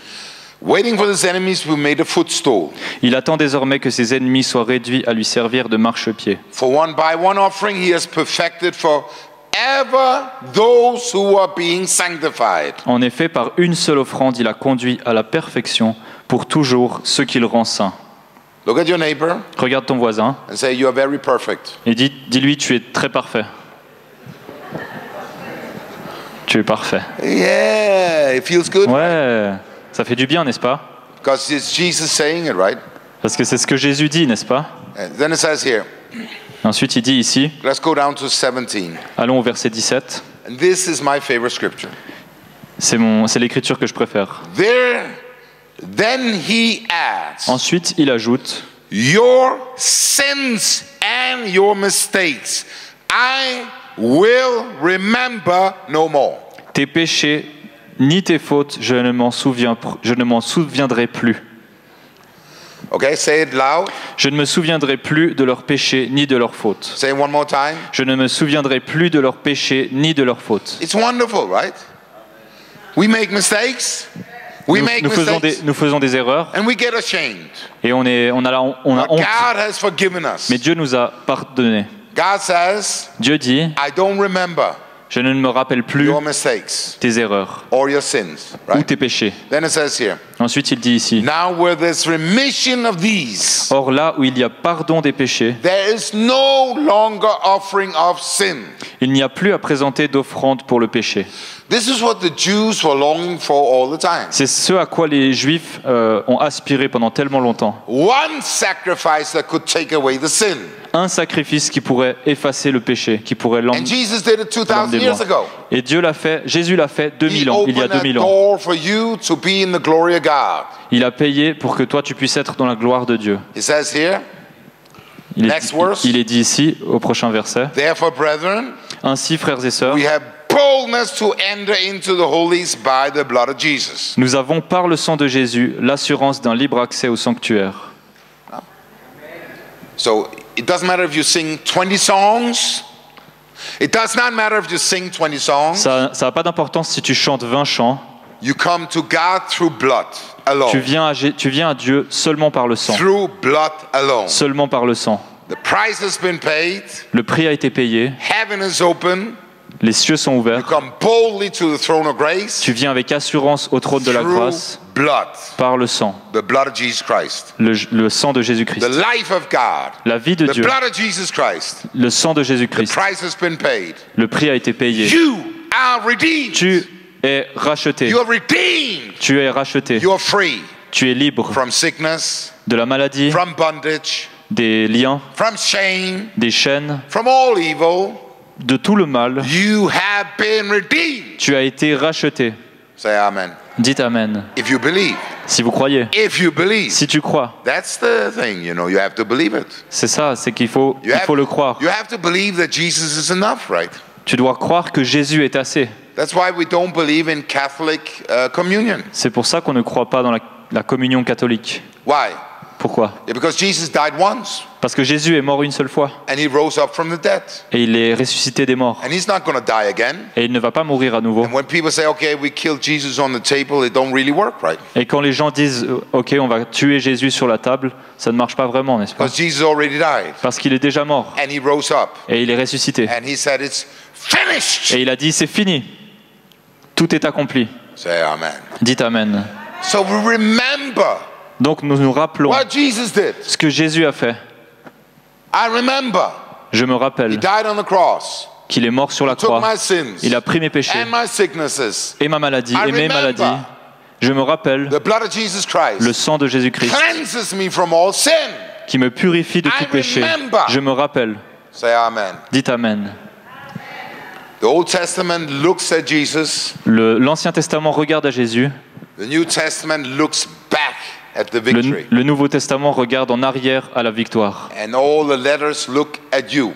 S1: Waiting for his enemies to be made a footstool.
S2: Il attend désormais que ses ennemis soient réduits à lui servir de marchepied.
S1: For one by one offering he has perfected forever those who are being sanctified.
S2: En effet, par une seule offrande, il a conduit à la perfection pour toujours ceux qu'il rend saints.
S1: Look at your neighbor.
S2: Regarde ton voisin.
S1: And say, you are very perfect.
S2: Et dis-lui, tu es très parfait. Tu es parfait.
S1: Yeah, it feels good.
S2: Ouais, ça fait du bien, n'est-ce pas?
S1: Because it's Jesus saying it, right?
S2: Parce que c'est ce que Jésus dit, n'est-ce pas?
S1: And then it says here.
S2: Ensuite, il dit ici.
S1: Let's go down to 17.
S2: Allons au verset 17.
S1: And this is my favorite scripture.
S2: C'est l'écriture que je préfère.
S1: Then he adds,
S2: ensuite, il ajoute,
S1: your sins and your mistakes, I will remember no more.
S2: Tes péchés ni tes fautes, je ne m'en souviendrai plus.
S1: Okay, say it loud.
S2: Je ne me souviendrai plus de leurs péchés ni de leurs fautes.
S1: Say it one more time.
S2: Je ne me souviendrai plus de leurs péchés ni de leurs fautes.
S1: It's wonderful, right? We make mistakes.
S2: Nous faisons des erreurs.
S1: And we get ashamed.
S2: Et on a honte.
S1: God has forgiven us.
S2: Mais Dieu nous a pardonné.
S1: God says,
S2: Dieu dit,
S1: I don't remember
S2: je ne me rappelle plus
S1: your mistakes,
S2: tes erreurs
S1: or your sins, right?
S2: Ou tes péchés.
S1: Then it says here,
S2: ensuite, il dit ici,
S1: now where there's remission of these,
S2: or là où il y a pardon des péchés,
S1: there is no longer offering of sin.
S2: Il n'y a plus à présenter d'offrande pour le péché.
S1: This is what the Jews were longing for all the time.
S2: C'est ce à quoi les Juifs ont aspiré pendant tellement longtemps.
S1: One sacrifice that could take away the sin.
S2: Un sacrifice qui pourrait effacer le péché, qui pourrait l'enlever.
S1: And Jesus did it 2000 years ago.
S2: Et Dieu l'a fait, Jésus l'a fait 2000 ans, il y a 2000 ans.
S1: door for you to be in the glory of God.
S2: Il a payé pour que toi tu puisses être dans la gloire de Dieu.
S1: It says here,
S2: il est dit ici au prochain verset.
S1: Therefore, brethren,
S2: ainsi, frères et sœurs,
S1: we have boldness to enter into the holies by the blood of Jesus.
S2: Nous avons par le sang de Jésus l'assurance d'un libre accès au sanctuaire.
S1: So it doesn't matter if you sing 20 songs. It does not matter if you sing 20 songs.
S2: Ça n'a pas d'importance si tu chantes 20 chants.
S1: You come to God through blood alone.
S2: Tu viens à Dieu seulement par le sang.
S1: Through blood alone.
S2: Seulement par le sang.
S1: The price has been paid.
S2: Le prix a été payé.
S1: Heaven is open.
S2: Les cieux sont ouverts.
S1: You come boldly to the throne of grace.
S2: Tu viens avec assurance au trône de la grâce.
S1: Blood.
S2: Par le sang.
S1: The blood of Jesus Christ.
S2: Le sang de Jésus-Christ.
S1: The life of God.
S2: La vie de Dieu.
S1: The blood of Jesus Christ.
S2: Le sang de Jésus-Christ.
S1: The price has been paid.
S2: Le prix a été payé.
S1: You are redeemed.
S2: Tu es racheté.
S1: You are redeemed.
S2: Tu es racheté.
S1: You are free.
S2: Tu es libre.
S1: From sickness.
S2: De la maladie.
S1: From bondage.
S2: Des liens.
S1: From shame.
S2: Des chaînes.
S1: From all evil.
S2: De tout le mal.
S1: You have been redeemed.
S2: Tu as été racheté.
S1: Say amen.
S2: Dites amen.
S1: If you believe.
S2: Si vous croyez.
S1: If you believe.
S2: Si tu crois.
S1: That's the thing, you know, you have to believe it.
S2: C'est ça, c'est qu'il faut le croire.
S1: You have to believe that Jesus is enough, right?
S2: Tu dois croire que Jésus est assez.
S1: That's why we don't believe in Catholic communion.
S2: C'est pour ça qu'on ne croit pas dans la communion catholique.
S1: Why?
S2: Pourquoi?
S1: Yeah, because Jesus died once.
S2: Parce que Jésus est mort une seule fois.
S1: And he rose up from the dead.
S2: Et il est ressuscité des morts.
S1: And he's not going to die again.
S2: Et il ne va pas mourir à nouveau.
S1: And when people say, okay, we killed Jesus on the table, it don't really work, right?
S2: Et quand les gens disent, ok, on va tuer Jésus sur la table, ça ne marche pas vraiment, n'est-ce pas?
S1: Because Jesus already died.
S2: Parce qu'il est déjà mort.
S1: And he rose up.
S2: Et il est ressuscité.
S1: And he said, it's finished.
S2: Et il a dit, c'est fini. Tout est accompli.
S1: Say amen.
S2: Dites amen.
S1: So we remember.
S2: Donc nous nous rappelons
S1: what Jesus did.
S2: Ce que Jésus a fait.
S1: I remember.
S2: Je me rappelle
S1: he died on the cross.
S2: Qu'il est mort sur la croix. Il a pris mes péchés
S1: and my sicknesses.
S2: Et ma maladie et mes maladies. Je me rappelle
S1: the blood of Jesus Christ
S2: le sang de Jésus-Christ
S1: cleanses me from all sin.
S2: Qui me purifie de tout péché. Je me rappelle.
S1: Say amen.
S2: Dites amen.
S1: The Old Testament looks at Jesus.
S2: L'Ancien Testament regarde à Jésus.
S1: The New Testament looks back at the victory.
S2: Le Nouveau Testament regarde en arrière à la victoire.
S1: And all the letters look at you.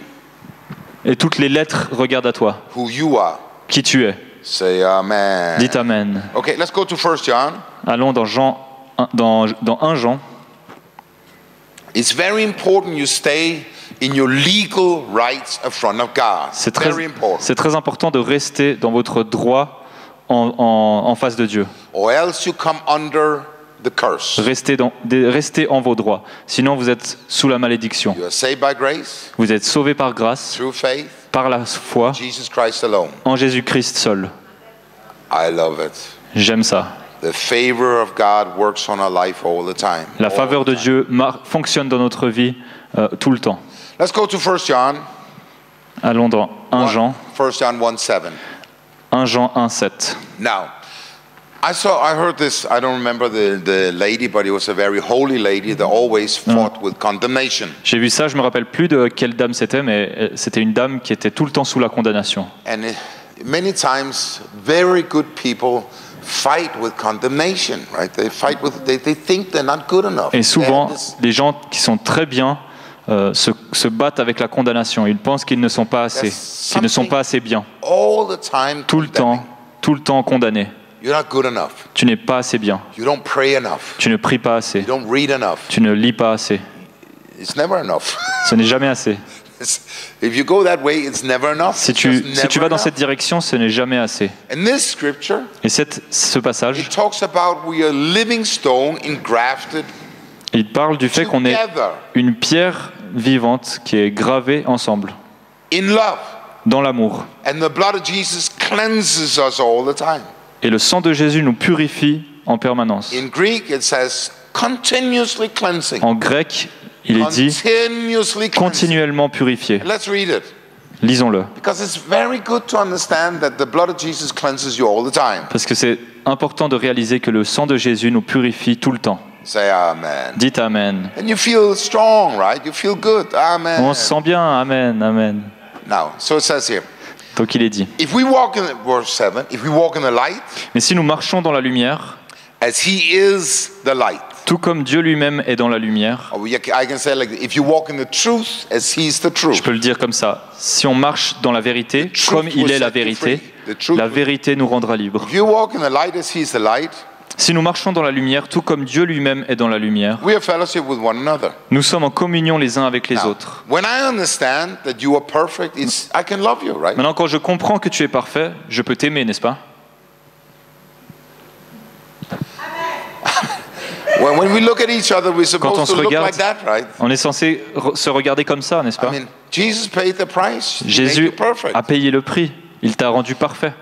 S2: Et toutes les lettres regardent à toi.
S1: Who you are.
S2: Qui tu es.
S1: Say amen.
S2: Dites amen.
S1: Okay, let's go to 1 John.
S2: Allons dans 1 Jean.
S1: It's very important you stay in your legal rights in front of God.
S2: C'est très important de rester dans votre droit en face de Dieu.
S1: Or else you come under the curse.
S2: Restez en vos droits. Sinon vous êtes sous la malédiction.
S1: You are saved by grace.
S2: Vous êtes sauvés par grâce.
S1: Through faith.
S2: Par la foi.
S1: Jesus Christ alone.
S2: En Jésus-Christ seul.
S1: I love it.
S2: J'aime ça.
S1: The favor of God works on our life all the time.
S2: La faveur de Dieu fonctionne dans notre vie tout le temps.
S1: Let's go to 1 John.
S2: Allons dans 1 Jean.
S1: 1 John 1:7.
S2: 1 Jean 1:7.
S1: Now, I heard this. I don't remember the lady, but it was a very holy lady that always fought with condemnation.
S2: J'ai vu ça. Je me rappelle plus de quelle dame c'était, mais c'était une dame qui était tout le temps sous la condamnation.
S1: And many times, very good people fight with condemnation, right? They fight with. They think they're not good enough.
S2: Et souvent, les gens qui sont très bien se battent avec la condamnation. Ils pensent qu'ils ne sont pas assez, qu'ils ne sont pas assez bien. Tout le temps condamnés. Tu n'es pas assez bien. Tu ne pries pas assez. Tu ne lis pas assez. Ce n'est jamais assez. Si tu vas dans cette direction, ce n'est jamais assez. Et ce passage, il parle du fait qu'on est une pierre vivante qui est gravée ensemble. Dans l'amour. Et le sang de Jésus nous purifie en permanence. En grec, il est dit continuellement purifié. Lisons-le. Parce que c'est important de réaliser que le sang de Jésus nous purifie tout le temps.
S1: Say amen.
S2: Dites amen.
S1: And you feel strong, right? You feel good. Amen.
S2: On se sent bien. Amen. Amen.
S1: Now, so it says here.
S2: Donc il est dit.
S1: If we walk in verse 7, if we walk in the light,
S2: mais si nous marchons dans la lumière,
S1: as he is the light.
S2: Tout comme Dieu lui-même est dans la lumière.
S1: I can say like if you walk in the truth as he is the truth.
S2: Je peux le dire comme ça. Si on marche dans la vérité, comme il est la vérité nous rendra libres.
S1: If you walk in the light as he is the light,
S2: si nous marchons dans la lumière, tout comme Dieu lui-même est dans la lumière, nous sommes en communion les uns avec les autres. Maintenant, quand je comprends que tu es parfait, je peux t'aimer, n'est-ce pas? Quand on se regarde, on est censé se regarder comme ça, n'est-ce pas? Jésus a payé le prix. Il t'a rendu parfait.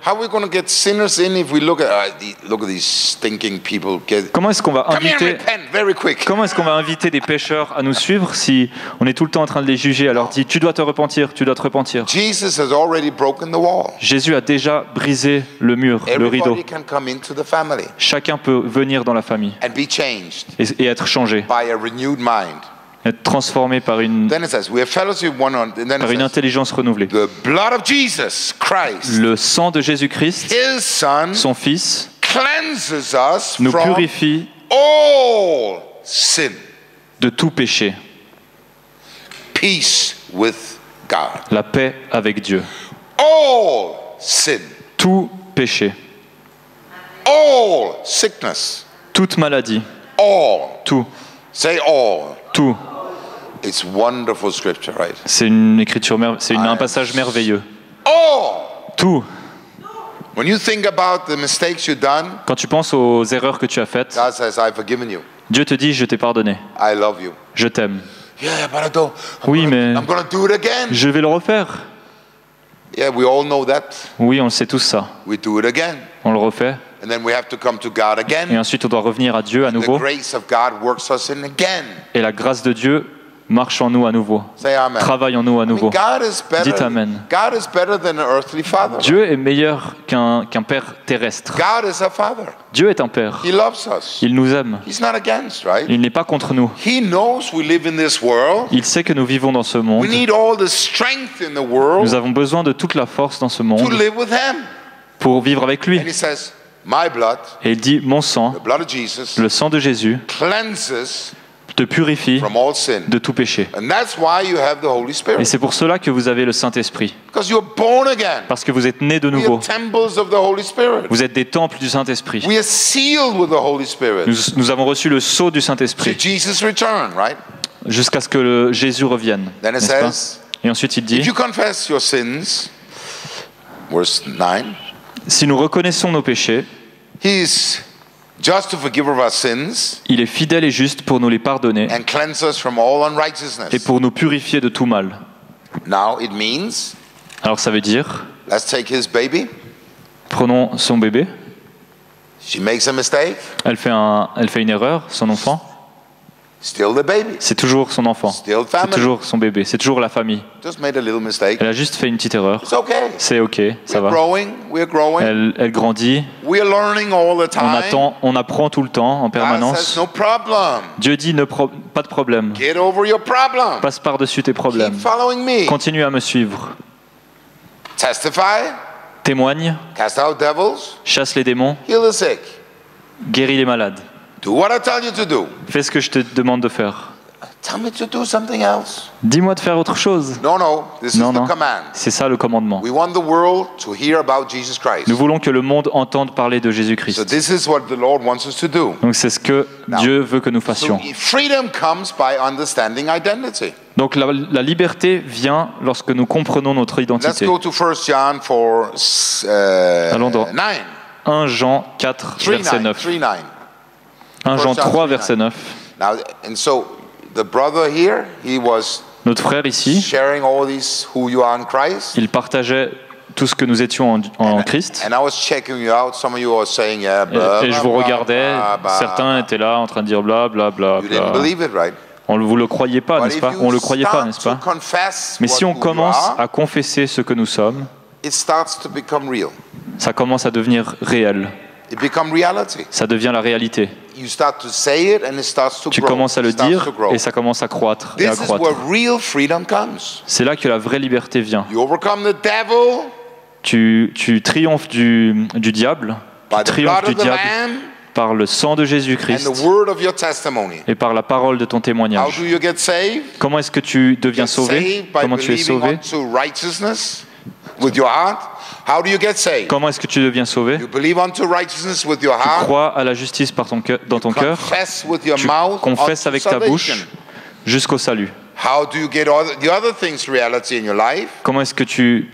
S2: Comment est-ce qu'on va inviter des pécheurs à nous suivre si on est tout le temps en train de les juger? Alors dit, tu dois te repentir, tu dois te repentir. Jésus a déjà brisé le mur, le rideau. Chacun peut venir dans la famille et être changé. Être transformé par une intelligence renouvelée. Le sang de Jésus-Christ, son Fils, nous purifie
S1: all sin.
S2: De tout péché.
S1: Peace with God.
S2: La paix avec Dieu.
S1: All sin.
S2: Tout péché.
S1: All sickness.
S2: Toute maladie.
S1: All.
S2: Tout.
S1: Say all.
S2: Tout.
S1: It's wonderful scripture, right?
S2: C'est une écriture, un passage merveilleux.
S1: All.
S2: Tout.
S1: When you think about the mistakes you've done,
S2: quand tu penses aux erreurs que tu as faites,
S1: God says, I've forgiven you.
S2: Dieu te dit, je t'ai pardonné.
S1: I love you.
S2: Je t'aime.
S1: Yeah, but I don't. I'm gonna do it again.
S2: Je vais le refaire.
S1: Yeah, we all know that.
S2: Oui, on sait tous ça.
S1: We do it again.
S2: On le refait.
S1: And then we have to come to God again.
S2: Et ensuite, on doit revenir à Dieu à nouveau.
S1: The grace of God works us in again.
S2: Et la grâce de Dieu marche en nous à nouveau. Travaille en nous à nouveau. Dites Amen. Dieu est meilleur qu'un père terrestre. Dieu est un père. Il nous aime. Il n'est pas contre nous. Il sait que nous vivons dans ce monde. Nous avons besoin de toute la force dans ce monde pour vivre avec lui. Et il dit, mon sang, le sang de Jésus, te purifie de tout péché. Et c'est pour cela que vous avez le Saint-Esprit. Parce que vous êtes nés de nouveau. Vous êtes des temples du Saint-Esprit. Nous avons reçu le sceau du Saint-Esprit jusqu'à ce que Jésus revienne. Et ensuite il dit, si nous reconnaissons nos péchés,
S1: just to forgive of our sins,
S2: il est fidèle et juste pour nous les pardonner
S1: and cleanse us from all unrighteousness.
S2: Et pour nous purifier de tout mal.
S1: Now it means,
S2: alors ça veut dire,
S1: let's take his baby.
S2: Prenons son bébé.
S1: She makes a mistake.
S2: Elle fait une erreur, son enfant.
S1: Still the baby.
S2: C'est toujours son enfant. C'est toujours son bébé. C'est toujours la famille.
S1: Just made a little mistake.
S2: Elle a juste fait une petite erreur.
S1: It's okay.
S2: C'est ok, ça va.
S1: We're growing.
S2: Elle grandit.
S1: We're learning all the time.
S2: On apprend tout le temps, en permanence.
S1: God says, no problem.
S2: Dieu dit pas de problème.
S1: Get over your problem.
S2: Passe par-dessus tes problèmes.
S1: Keep following me.
S2: Continue à me suivre.
S1: Testify.
S2: Témoigne.
S1: Cast out devils.
S2: Chasse les démons.
S1: Heal the sick.
S2: Guéris les malades.
S1: Do what I tell you to do.
S2: Fais ce que je te demande de faire.
S1: Tell me to do something else.
S2: Dis-moi de faire autre chose.
S1: No, this is the command.
S2: C'est ça le commandement.
S1: We want the world to hear about Jesus Christ.
S2: Nous voulons que le monde entende parler de Jésus-Christ.
S1: So this is what the Lord wants us to do.
S2: Donc c'est ce que Dieu veut que nous fassions.
S1: So freedom comes by understanding identity.
S2: Donc la liberté vient lorsque nous comprenons notre identité.
S1: Let's go to 1 John 4,
S2: allons dans 1 Jean 4 verset 9. 1 Jean 3 verset 9.
S1: Now, and so the brother here, he was
S2: notre frère ici,
S1: sharing all these who you are in Christ.
S2: Il partageait tout ce que nous étions en Christ.
S1: And I was checking you out. Some of you were saying, yeah, blah,
S2: et je vous regardais. Certains étaient là en train de dire bla bla bla.
S1: You didn't believe it, right?
S2: Vous le croyez pas, n'est-ce pas? On le croyait pas, n'est-ce pas? Mais si on commence à confesser ce que nous sommes, ça commence à devenir réel. Ça devient la réalité. Tu commences à le dire et ça commence à croître et à croître. C'est là que la vraie liberté vient. Tu triomphes du diable, par le sang de Jésus-Christ et par la parole de ton témoignage. Comment est-ce que tu deviens sauvé? Comment tu es sauvé? Comment est-ce que tu deviens sauvé? Tu crois à la justice dans ton cœur. Tu confesses avec ta bouche jusqu'au salut. Comment est-ce que tu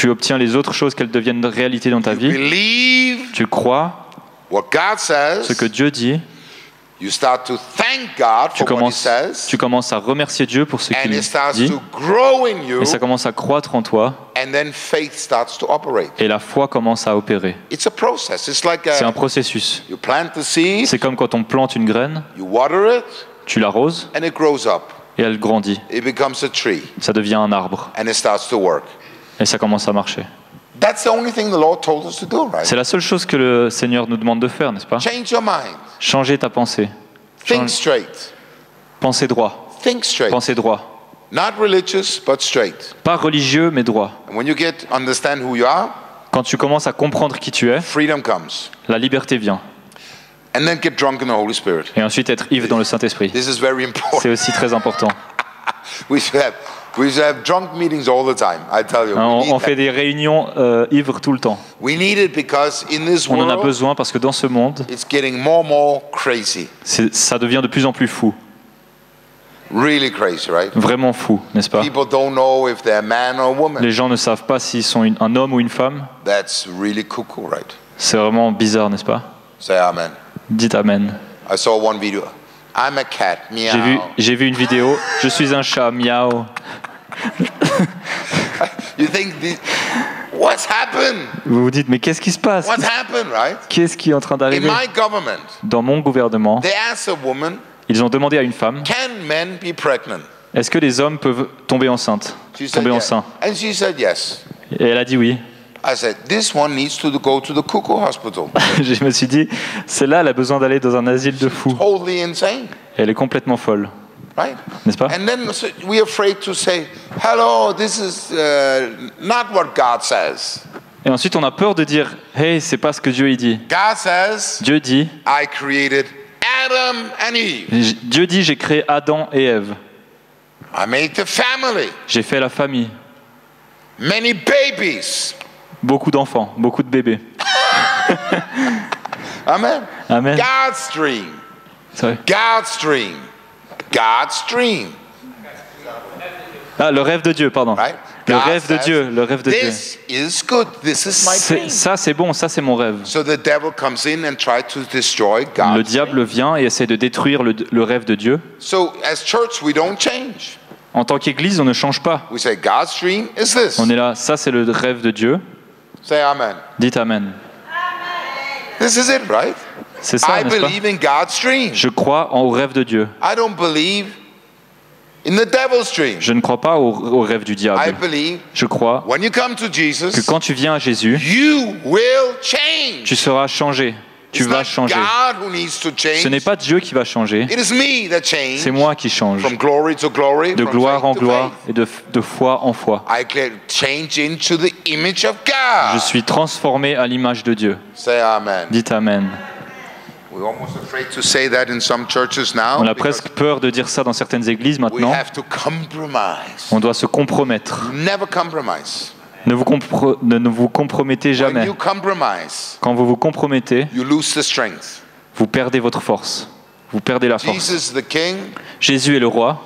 S2: obtiens les autres choses qu'elles deviennent réalité dans ta vie? Tu crois ce que Dieu dit. Tu commences à remercier Dieu pour ce qu'il dit et ça commence à croître en toi et la foi commence à opérer. C'est un processus. C'est comme quand on plante une graine, tu l'arroses et elle grandit. Ça devient un arbre et ça commence à marcher. C'est la seule chose que le Seigneur nous demande de faire, n'est-ce pas? Changer ta pensée.
S1: Think straight.
S2: Pensez droit.
S1: Think straight.
S2: Pensez droit.
S1: Not religious, but straight.
S2: Pas religieux, mais droit.
S1: And when you understand who you are,
S2: quand tu commences à comprendre qui tu es,
S1: freedom comes.
S2: La liberté vient.
S1: And then get drunk in the Holy Spirit.
S2: Et ensuite être ivre dans le Saint-Esprit.
S1: This is very important.
S2: C'est aussi très important.
S1: We should have drunk meetings all the time. I tell you.
S2: On fait des réunions ivres tout le temps.
S1: We need it because in this world,
S2: on en a besoin parce que dans ce monde,
S1: it's getting more and more crazy.
S2: Ça devient de plus en plus fou.
S1: Really crazy, right?
S2: Vraiment fou, n'est-ce pas?
S1: People don't know if they're man or woman.
S2: Les gens ne savent pas s'ils sont un homme ou une femme.
S1: That's really cuckoo, right?
S2: C'est vraiment bizarre, n'est-ce pas?
S1: Say amen.
S2: Dites amen.
S1: I saw one video. I'm a cat, meow.
S2: J'ai vu une vidéo. Je suis un chat, miaou.
S1: You think what's happened?
S2: Vous vous dites, mais qu'est-ce qui se passe?
S1: What's happened, right?
S2: Qu'est-ce qui est en train d'arriver?
S1: In my government,
S2: dans mon gouvernement,
S1: they asked a woman,
S2: ils ont demandé à une femme,
S1: can men be pregnant?
S2: Est-ce que les hommes peuvent tomber enceintes? Tomber enceinte?
S1: And she said yes.
S2: Et elle a dit oui.
S1: I said, this one needs to go to the cuckoo hospital.
S2: Je me suis dit, celle-là, elle a besoin d'aller dans un asile de fous.
S1: Totally insane.
S2: Elle est complètement folle.
S1: Right?
S2: N'est-ce pas?
S1: And then we're afraid to say, hello, this is not what God says.
S2: Et ensuite, on a peur de dire, hey, c'est pas ce que Dieu dit.
S1: God says,
S2: Dieu dit,
S1: I created Adam and Eve.
S2: Dieu dit, j'ai créé Adam et Ève.
S1: I made the family.
S2: J'ai fait la famille.
S1: Many babies.
S2: Beaucoup d'enfants, beaucoup de bébés.
S1: Amen.
S2: Amen.
S1: God's dream.
S2: Sorry.
S1: God's dream. God's dream.
S2: Ah, le rêve de Dieu, pardon.
S1: Right?
S2: Le rêve de Dieu, le rêve de Dieu.
S1: This is good. This is my dream.
S2: Ça c'est bon, ça c'est mon rêve.
S1: So the devil comes in and tries to destroy God's
S2: Le diable vient et essaie de détruire le rêve de Dieu.
S1: So as church we don't change.
S2: En tant qu'église, on ne change pas.
S1: We say God's dream is this.
S2: On est là, ça c'est le rêve de Dieu.
S1: Say amen.
S2: Dites amen.
S1: This is it, right?
S2: C'est ça,
S1: I believe in God's dream.
S2: Je crois au rêve de Dieu.
S1: I don't believe in the devil's dream.
S2: Je ne crois pas au rêve du diable.
S1: I believe
S2: Je crois
S1: when you come to Jesus,
S2: que quand tu viens à Jésus,
S1: you will change.
S2: Tu seras changé. Tu vas changer. Ce n'est pas Dieu qui va changer. C'est moi qui change. De gloire en gloire et de foi en foi. Je suis transformé à l'image de Dieu. Dites Amen. On a presque peur de dire ça dans certaines églises maintenant. On doit se compromettre. Ne vous compromettez jamais. Quand vous vous compromettez, vous perdez votre force. Vous perdez la force. Jésus est le roi.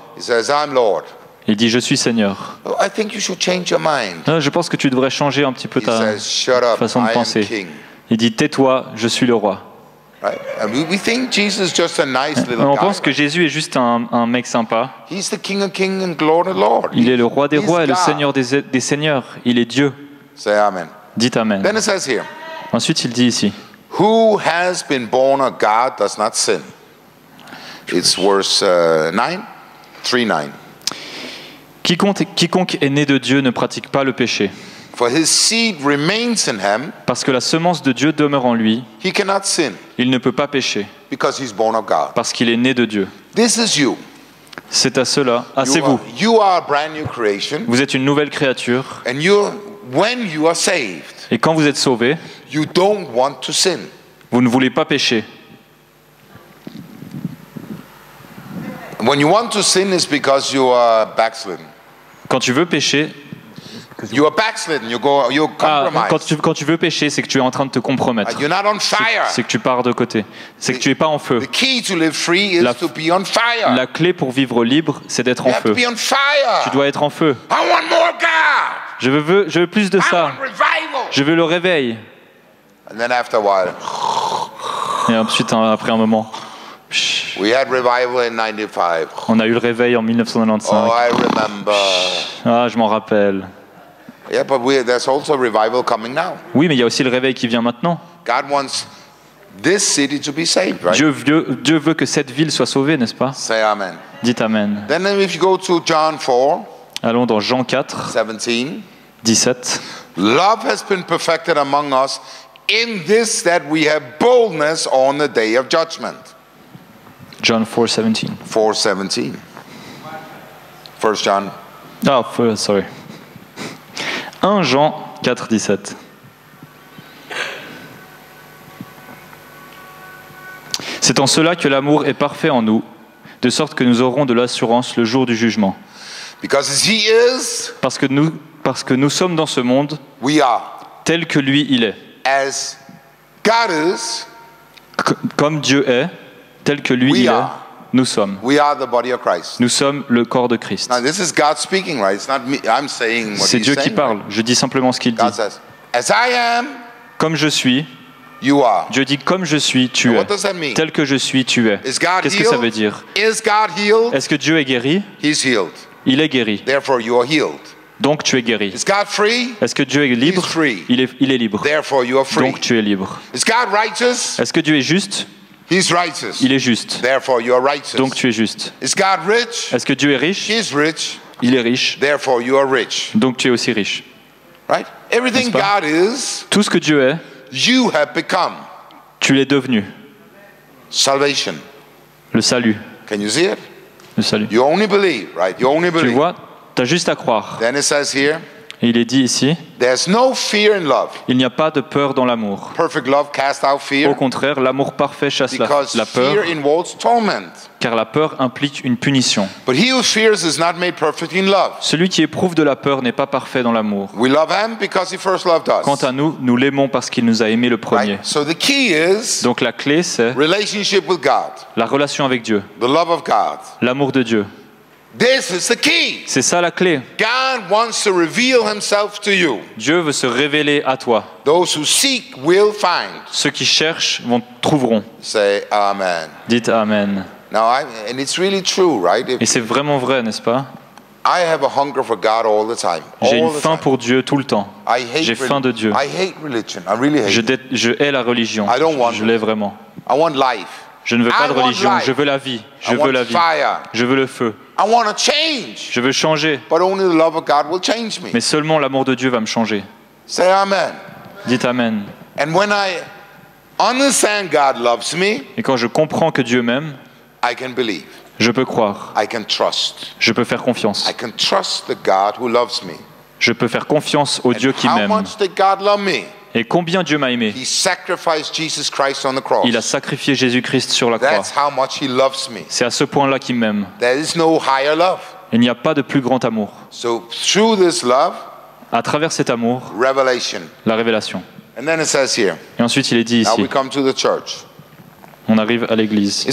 S2: Il dit, je suis Seigneur. Je pense que tu devrais changer un petit peu ta façon de penser. Il dit, tais-toi, je suis le roi. On pense que Jésus est juste un mec sympa. Il est le roi des rois et le Seigneur des seigneurs. Il est Dieu. Dites Amen. Ensuite, il dit ici.
S1: Who has been born of God does not sin. It's verse 9, 3:9.
S2: Quiconque est né de Dieu ne pratique pas le péché.
S1: For his seed remains in him.
S2: Parce que la semence de Dieu demeure en lui.
S1: He cannot sin.
S2: Il ne peut pas pécher.
S1: Because he's born of God.
S2: Parce qu'il est né de Dieu.
S1: This is you.
S2: C'est à cela. C'est vous.
S1: You are a brand new creation.
S2: Vous êtes une nouvelle créature.
S1: And when you are saved.
S2: Et quand vous êtes sauvé,
S1: you don't want to sin.
S2: Vous ne voulez pas pécher.
S1: When you want to sin is because you are backslidden.
S2: Quand tu veux pécher,
S1: you are backslidden. You compromise.
S2: Quand tu veux pécher, c'est que tu es en train de te compromettre.
S1: You're not on fire.
S2: C'est que tu pars de côté. C'est que tu es pas en feu.
S1: The key to live free is to be on fire.
S2: La clé pour vivre libre, c'est d'être en feu.
S1: You have to be on fire.
S2: Tu dois être en feu.
S1: I want more God.
S2: Je veux plus de ça. Je veux le réveil.
S1: And then after a while.
S2: Et ensuite, après un moment.
S1: We had revival in 95.
S2: On a eu le réveil en 1995.
S1: Oh, I remember.
S2: Ah, je m'en rappelle.
S1: Yeah, but there's also revival coming now.
S2: Oui, mais il y a aussi le réveil qui vient maintenant.
S1: God wants this city to be saved, right?
S2: Dieu veut que cette ville soit sauvée, n'est-ce pas?
S1: Say amen.
S2: Dites amen.
S1: Then if you go to John 4.
S2: Allons dans Jean 4. 17.
S1: Love has been perfected among us in this that we have boldness on the day of judgment.
S2: John 4:17.
S1: 4:17. 1 John.
S2: Oh, sorry. 1 Jean 4:17. C'est en cela que l'amour est parfait en nous, de sorte que nous aurons de l'assurance le jour du jugement. Parce que nous sommes dans ce monde, tel que lui il est. Comme Dieu est, tel que lui il est, nous sommes. Nous sommes le corps de Christ. C'est Dieu qui parle. Je dis simplement ce qu'il dit. Comme je suis, Dieu dit comme je suis, tu es. Tel que je suis, tu es. Qu'est-ce que ça veut dire? Est-ce que Dieu est guéri? Il est guéri. Donc tu es guéri. Est-ce que Dieu est libre? Il est libre. Donc tu es libre. Est-ce que Dieu est juste? Il est juste. Donc tu es juste. Est-ce que Dieu est riche? Il est riche. Donc tu es aussi riche. Tout ce que Dieu est, tu l'es devenu. Le salut. Le salut. Tu vois, tu as juste à croire. Et il est dit ici, il n'y a pas de peur dans l'amour. Au contraire, l'amour parfait chasse la peur, car la peur implique une punition. Celui qui éprouve de la peur n'est pas parfait dans l'amour. Quant à nous, nous l'aimons parce qu'il nous a aimés le premier. Donc la clé, c'est la relation avec Dieu, l'amour de Dieu. C'est ça la clé. Dieu veut se révéler à toi. Ceux qui cherchent trouveront. Dites Amen. Et c'est vraiment vrai, n'est-ce pas? J'ai une faim pour Dieu tout le temps. J'ai faim de Dieu. Je hais la religion. Je l'ai vraiment. Je ne veux pas de religion. Je veux la vie. Je veux la vie. Je veux le feu. Je veux changer. Mais seulement l'amour de Dieu va me changer. Dites Amen. Et quand je comprends que Dieu m'aime, je peux croire. Je peux faire confiance. Je peux faire confiance au Dieu qui m'aime. Et combien Dieu m'a aimé. Il a sacrifié Jésus-Christ sur la croix. C'est à ce point-là qu'il m'aime. Il n'y a pas de plus grand amour. À travers cet amour, la révélation. Et ensuite il est dit ici, on arrive à l'église.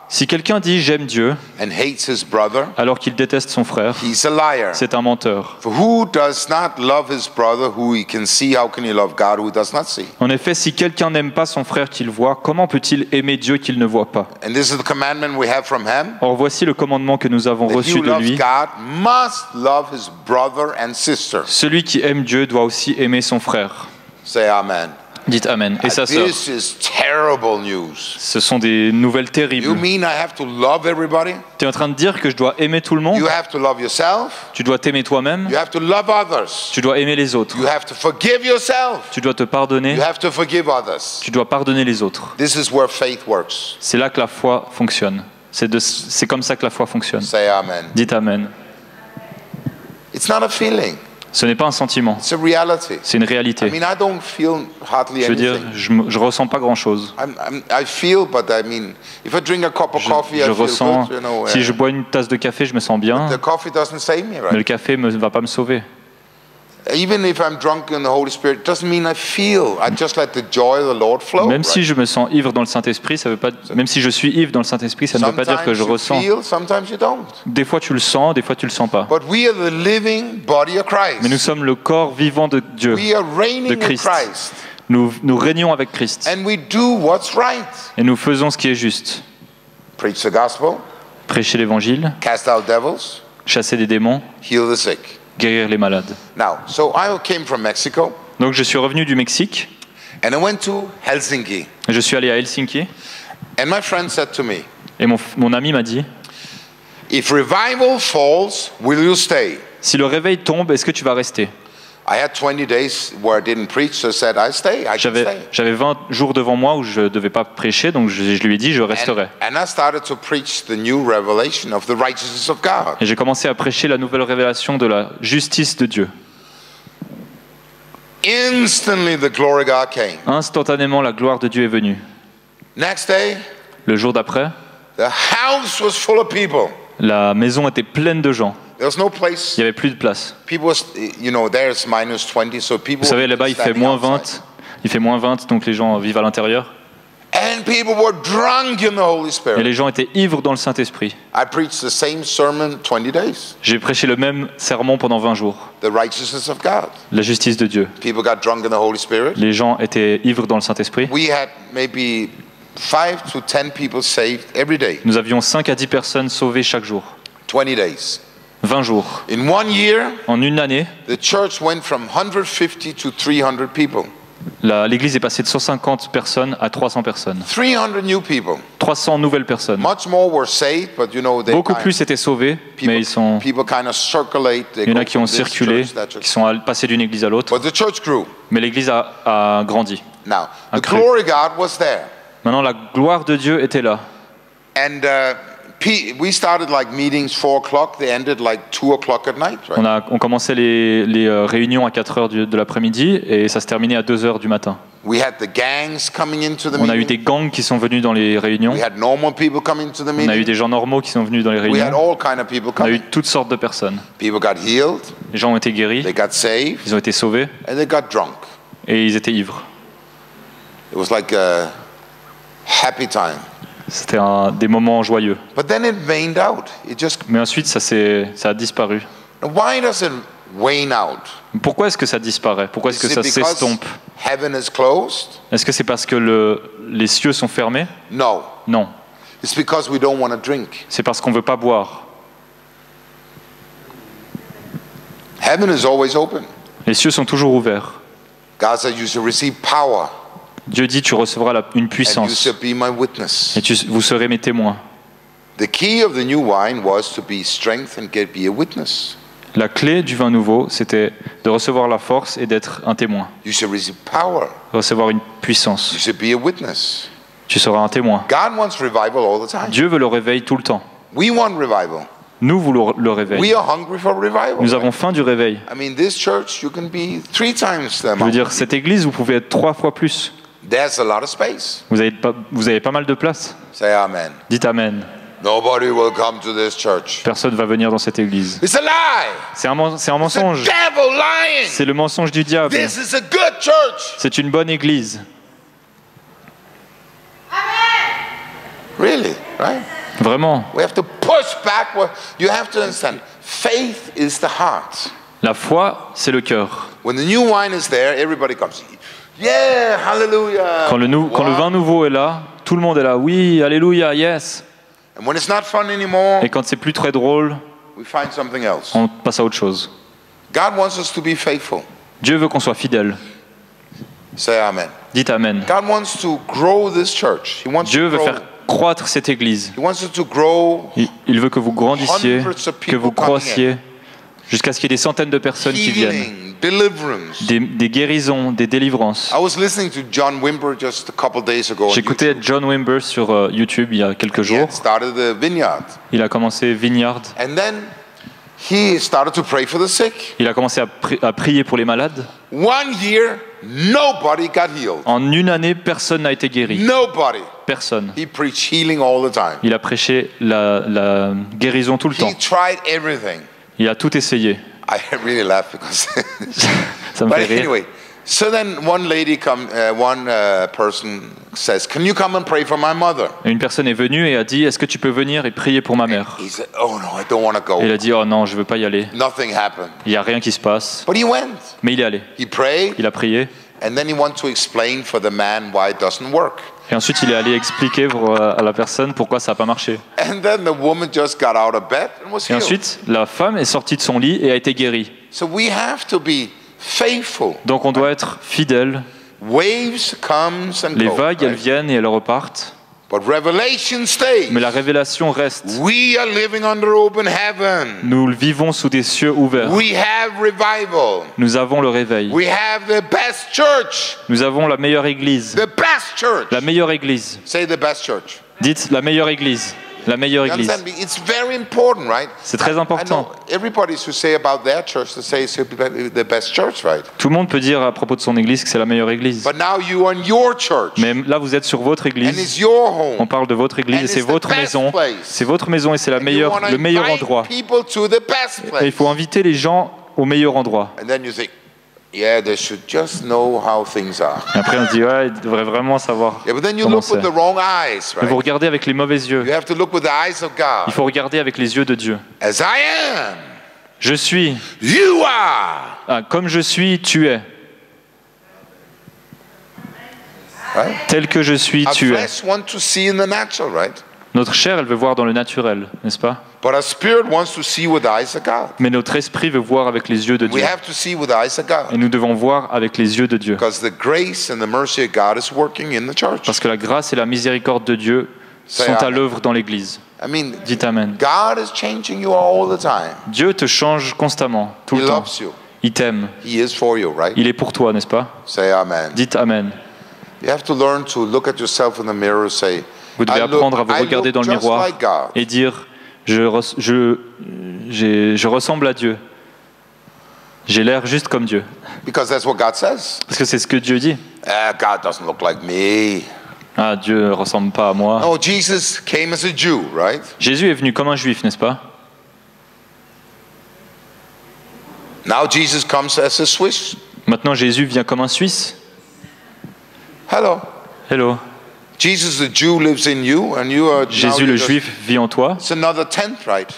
S2: Si quelqu'un dit j'aime Dieu alors qu'il déteste son frère, c'est un menteur. En effet, si quelqu'un n'aime pas son frère qu'il voit, comment peut-il aimer Dieu qu'il ne voit pas? Or voici le commandement que nous avons reçu de lui. Celui qui aime Dieu doit aussi aimer son frère. Dites Amen. Et sa sœur. Ce sont des nouvelles terribles. Tu es en train de dire que je dois aimer tout le monde? Tu dois t'aimer toi-même. Tu dois aimer les autres. Tu dois te pardonner. Tu dois pardonner les autres. C'est là que la foi fonctionne. C'est comme ça que la foi fonctionne. Dites Amen. Ce n'est pas un sentiment, c'est une réalité. Je veux dire, je ne ressens pas grand-chose. Je ressens, si je bois une tasse de café, je me sens bien, mais le café ne va pas me sauver. Même si je me sens ivre dans le Saint-Esprit, ça veut pas. Même si je suis ivre dans le Saint-Esprit, ça ne veut pas dire que je ressens. Des fois tu le sens, des fois tu le sens pas. Mais nous sommes le corps vivant de Dieu, de Christ. Nous régnons avec Christ. Et nous faisons ce qui est juste. Prêcher l'Évangile, chasser des démons, guérir les malades. Donc je suis revenu du Mexique. Je suis allé à Helsinki. Et mon ami m'a dit, si le réveil tombe, est-ce que tu vas rester? J'avais 20 jours devant moi où je ne devais pas prêcher, donc je lui ai dit je resterai. Et j'ai commencé à prêcher la nouvelle révélation de la justice de Dieu. Instantanément, la gloire de Dieu est venue.
S1: Next day,
S2: le jour d'après,
S1: the house was full of people.
S2: La maison était pleine de gens.
S1: There was no place.
S2: Il n'y avait plus de place.
S1: People, you know, there's minus 20, so people.
S2: Vous savez, là-bas, il fait moins 20. Il fait moins 20, donc les gens vivent à l'intérieur.
S1: And people were drunk in the Holy Spirit.
S2: Et les gens étaient ivres dans le Saint-Esprit.
S1: I preached the same sermon 20 days.
S2: J'ai prêché le même sermon pendant 20 jours.
S1: The righteousness of God.
S2: La justice de Dieu.
S1: People got drunk in the Holy Spirit.
S2: Les gens étaient ivres dans le Saint-Esprit.
S1: We had maybe 5 to 10 people saved every day.
S2: Nous avions 5 à 10 personnes sauvées chaque jour.
S1: 20 days.
S2: 20 jours.
S1: In 1 year,
S2: en une année,
S1: the church went from 150 to 300 people.
S2: L'église est passée de 150 personnes à 300 personnes.
S1: 300 new people.
S2: 300 nouvelles personnes.
S1: Much more were saved, but you know,
S2: beaucoup plus étaient sauvés, mais il y en a qui ont circulé, qui sont passés d'une église à l'autre. Mais l'église a grandi.
S1: Now, the glory God was there.
S2: Maintenant, la gloire de Dieu était là.
S1: And we started like meetings 4 o'clock. They ended like 2 o'clock at night, right?
S2: On commençait les réunions à 4 heures de l'après-midi et ça se terminait à 2 heures du matin.
S1: We had the gangs coming into the
S2: on a eu des gangs qui sont venus dans les réunions.
S1: We had normal people coming to the meeting.
S2: On a eu des gens normaux qui sont venus dans les réunions.
S1: We had all kind of people coming.
S2: On a eu toutes sortes de personnes.
S1: People got healed.
S2: Les gens ont été guéris.
S1: They got saved.
S2: Ils ont été sauvés.
S1: And they got drunk.
S2: Et ils étaient ivres.
S1: It was like a happy time.
S2: C'était des moments joyeux.
S1: But then it waned out.
S2: Mais ensuite, ça a disparu.
S1: Why does it wane out?
S2: Pourquoi est-ce que ça disparaît? Pourquoi est-ce que ça s'estompe?
S1: Heaven is closed?
S2: Est-ce que c'est parce que les cieux sont fermés?
S1: No.
S2: Non.
S1: It's because we don't want to drink.
S2: C'est parce qu'on ne veut pas boire.
S1: Heaven is always open.
S2: Les cieux sont toujours ouverts.
S1: God said you shall receive power.
S2: Dieu dit tu recevras une puissance. Et vous serez mes témoins.
S1: The key of the new wine was to be strength and be a witness.
S2: La clé du vin nouveau, c'était de recevoir la force et d'être un témoin.
S1: You shall receive power.
S2: Recevoir une puissance.
S1: You shall be a witness.
S2: Tu seras un témoin.
S1: God wants revival all the time.
S2: Dieu veut le réveil tout le temps.
S1: We want revival.
S2: Nous voulons le réveil.
S1: We are hungry for revival.
S2: Nous avons faim du réveil.
S1: I mean, this church, you can be 3 times the amount.
S2: Je veux dire, cette église, vous pouvez être 3 fois plus.
S1: There's a lot of space.
S2: Vous avez pas mal de place.
S1: Say amen.
S2: Dites amen.
S1: Nobody will come to this church.
S2: Personne va venir dans cette église.
S1: It's a lie.
S2: C'est un mensonge.
S1: It's the devil lying.
S2: C'est le mensonge du diable.
S1: This is a good church.
S2: C'est une bonne église.
S1: Amen. Really, right?
S2: Vraiment.
S1: We have to push back. You have to understand. Faith is the heart.
S2: La foi, c'est le cœur.
S1: When the new wine is there, everybody comes. Yeah, hallelujah.
S2: Quand le vin nouveau est là, tout le monde est là. Oui, alléluia, yes.
S1: And when it's not fun anymore,
S2: et quand c'est plus très drôle,
S1: we find something else.
S2: On passe à autre chose.
S1: God wants us to be faithful.
S2: Dieu veut qu'on soit fidèle.
S1: Say amen.
S2: Dites amen.
S1: God wants to grow this church. He wants
S2: Dieu
S1: to
S2: veut faire croître cette église.
S1: He wants us to grow.
S2: Il veut que vous grandissiez, que vous croissiez, jusqu'à ce qu'il y ait des centaines de personnes qui viennent. Des guérisons, des délivrances. J'écoutais John Wimber sur YouTube il y a quelques jours. Il a commencé Vineyard. Il a commencé à prier pour les malades. En une année, personne n'a été guéri. Personne. Il a prêché la guérison tout le temps. Il a tout essayé.
S1: I really laugh because
S2: ça me fait rire.
S1: Anyway, so then one person says, "Can you come and pray for my mother?"
S2: Une personne est venue et a dit, est-ce que tu peux venir et prier pour ma mère?
S1: He said, "Oh no, I don't want to go."
S2: Et il a dit, oh non, je veux pas y aller.
S1: Nothing happened.
S2: Il y a rien qui se passe.
S1: But he went.
S2: Mais il est allé.
S1: He prayed.
S2: Il a prié.
S1: And then he wanted to explain for the man why it doesn't work.
S2: Et ensuite, il est allé expliquer à la personne pourquoi ça n'a pas marché.
S1: And then the woman just got out of bed and was healed.
S2: Et ensuite, la femme est sortie de son lit et a été guérie.
S1: So we have to be faithful.
S2: Donc on doit être fidèle.
S1: Waves comes and
S2: Les vagues, elles viennent et elles repartent.
S1: But revelation stays.
S2: Mais la révélation reste.
S1: We are living under open heaven.
S2: Nous vivons sous des cieux ouverts.
S1: We have revival.
S2: Nous avons le réveil.
S1: We have the best church.
S2: Nous avons la meilleure église.
S1: The best church.
S2: La meilleure église.
S1: Say the best church.
S2: Dites la meilleure église. La meilleure église. C'est très important. Tout le monde peut dire à propos de son église que c'est la meilleure église. Mais là, vous êtes sur votre église. On parle de votre église et c'est votre maison. C'est votre maison et c'est le meilleur endroit. Et il faut inviter les gens au meilleur endroit.
S1: Yeah, they should just know how things are.
S2: Et après on se dit ouais, ils devraient vraiment savoir.
S1: Yeah, but then you look with the wrong eyes, right?
S2: Mais vous regardez avec les mauvais yeux.
S1: You have to look with the eyes of God.
S2: Il faut regarder avec les yeux de Dieu.
S1: As I am.
S2: Je suis.
S1: You are.
S2: Ah, comme je suis, tu es.
S1: Right?
S2: Tel que je suis, tu es.
S1: Our flesh want to see in the natural, right?
S2: Notre chair, elle veut voir dans le naturel, n'est-ce pas?
S1: But our spirit wants to see with the eyes of God.
S2: Mais notre esprit veut voir avec les yeux de Dieu.
S1: We have to see with the eyes of God.
S2: Et nous devons voir avec les yeux de Dieu.
S1: Because the grace and the mercy of God is working in the church.
S2: Parce que la grâce et la miséricorde de Dieu sont à l'œuvre dans l'Église. Dites Amen.
S1: God is changing you all the time.
S2: Dieu te change constamment, tout le temps. Il t'aime.
S1: He is for you, right?
S2: Il est pour toi, n'est-ce pas?
S1: Say amen.
S2: Dites Amen.
S1: You have to learn to look at yourself in the mirror and say,
S2: vous devez apprendre à vous regarder dans le miroir et dire je ressemble à Dieu. J'ai l'air juste comme Dieu.
S1: Because that's what God says.
S2: Parce que c'est ce que Dieu dit.
S1: God doesn't look like me.
S2: Ah, Dieu ne ressemble pas à moi.
S1: No, Jesus came as a Jew, right?
S2: Jésus est venu comme un juif, n'est-ce pas?
S1: Now Jesus comes as a Swiss.
S2: Maintenant Jésus vient comme un Suisse.
S1: Hello.
S2: Hello.
S1: Jesus the Jew lives in you and you are
S2: Jésus le juif vit en toi.
S1: It's another tenth, right?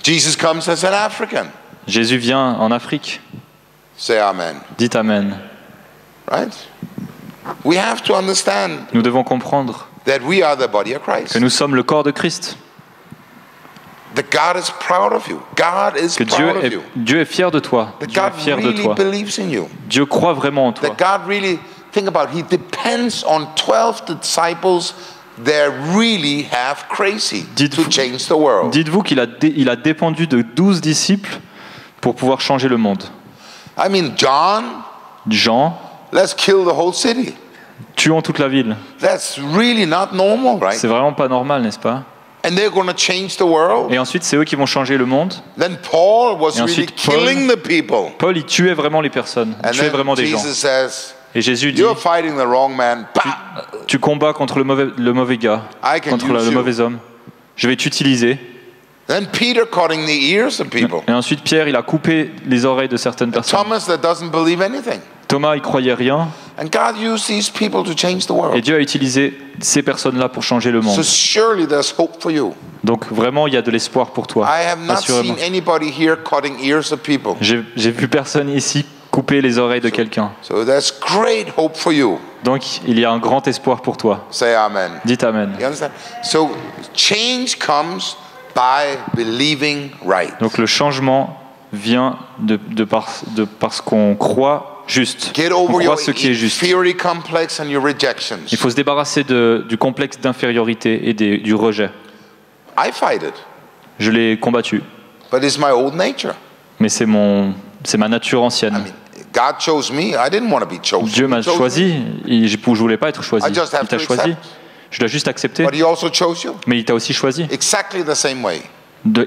S1: Jesus comes as an African.
S2: Jésus vient en Afrique.
S1: Say amen.
S2: Dites amen.
S1: Right? We have to understand.
S2: Nous devons comprendre
S1: that we are the body of Christ.
S2: Que nous sommes le corps de Christ.
S1: That God is proud of you. God is proud of you.
S2: Dieu est fier de toi.
S1: That
S2: Dieu
S1: God
S2: est fier
S1: really
S2: de toi.
S1: believes in you.
S2: Dieu croit vraiment en toi.
S1: That God really think about it, he depends on 12 disciples that really have crazy to change the world.
S2: Dites-vous qu'il a dépendu de 12 disciples pour pouvoir changer le monde.
S1: I mean Jean, let's kill the whole city.
S2: Tuons toute la ville.
S1: That's really not normal, right?
S2: C'est vraiment pas normal, n'est-ce pas?
S1: And they're going to change the world.
S2: Et ensuite, c'est eux qui vont changer le monde.
S1: Then Paul was really killing the people.
S2: Paul, il tuait vraiment les personnes. Il tuait vraiment des gens.
S1: Says,
S2: et Jésus dit, tu combats contre le mauvais gars, contre le mauvais homme. Je vais t'utiliser.
S1: Then Peter cutting the ears of people.
S2: Et ensuite, Pierre, il a coupé les oreilles de certaines personnes.
S1: Thomas that doesn't believe anything.
S2: Thomas, il croyait rien.
S1: And God used these people to change the world.
S2: Et Dieu a utilisé ces personnes-là pour changer le monde.
S1: So surely there's hope for you.
S2: Donc vraiment, il y a de l'espoir pour toi.
S1: I have not seen anybody here cutting ears of people.
S2: J'ai vu personne ici couper les oreilles de quelqu'un.
S1: So there's great hope for you.
S2: Donc il y a un grand espoir pour toi.
S1: Say amen.
S2: Dites amen.
S1: You understand? So change comes by believing right.
S2: Donc le changement vient de parce qu'on croit juste. On croit ce qui est juste. Il faut se débarrasser du complexe d'infériorité et du rejet.
S1: I fight it.
S2: Je l'ai combattu.
S1: But it's my old nature.
S2: Mais c'est ma nature ancienne.
S1: I mean, God chose me. I didn't want to be chosen.
S2: Dieu m'a choisi. Je voulais pas être choisi. Il t'a choisi. Je dois juste accepter.
S1: But he also chose you.
S2: Mais il t'a aussi choisi.
S1: Exactly the same way.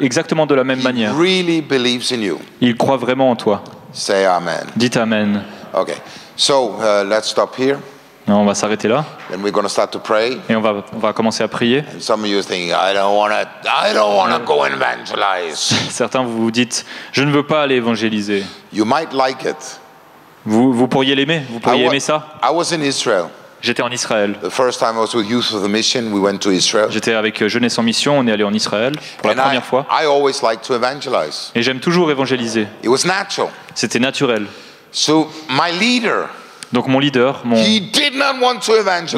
S2: Exactement de la même manière.
S1: Really believes in you.
S2: Il croit vraiment en toi.
S1: Say amen.
S2: Dites amen.
S1: Okay. So let's stop here.
S2: On va s'arrêter là.
S1: Then we're going to start to pray.
S2: Et on va commencer à prier.
S1: And some of you are thinking, I don't want to go evangelize.
S2: Certains vous dites, je ne veux pas aller évangéliser.
S1: You might like it.
S2: Vous pourriez l'aimer. Vous pourriez aimer ça.
S1: I was in Israel.
S2: J'étais en Israël.
S1: The first time I was with Youth for the Mission, we went to Israel.
S2: J'étais avec Jeunesse en Mission, on est allé en Israël pour la première fois.
S1: I always like to evangelize.
S2: Et j'aime toujours évangéliser.
S1: It was natural.
S2: C'était naturel.
S1: So my leader,
S2: donc mon leader, mon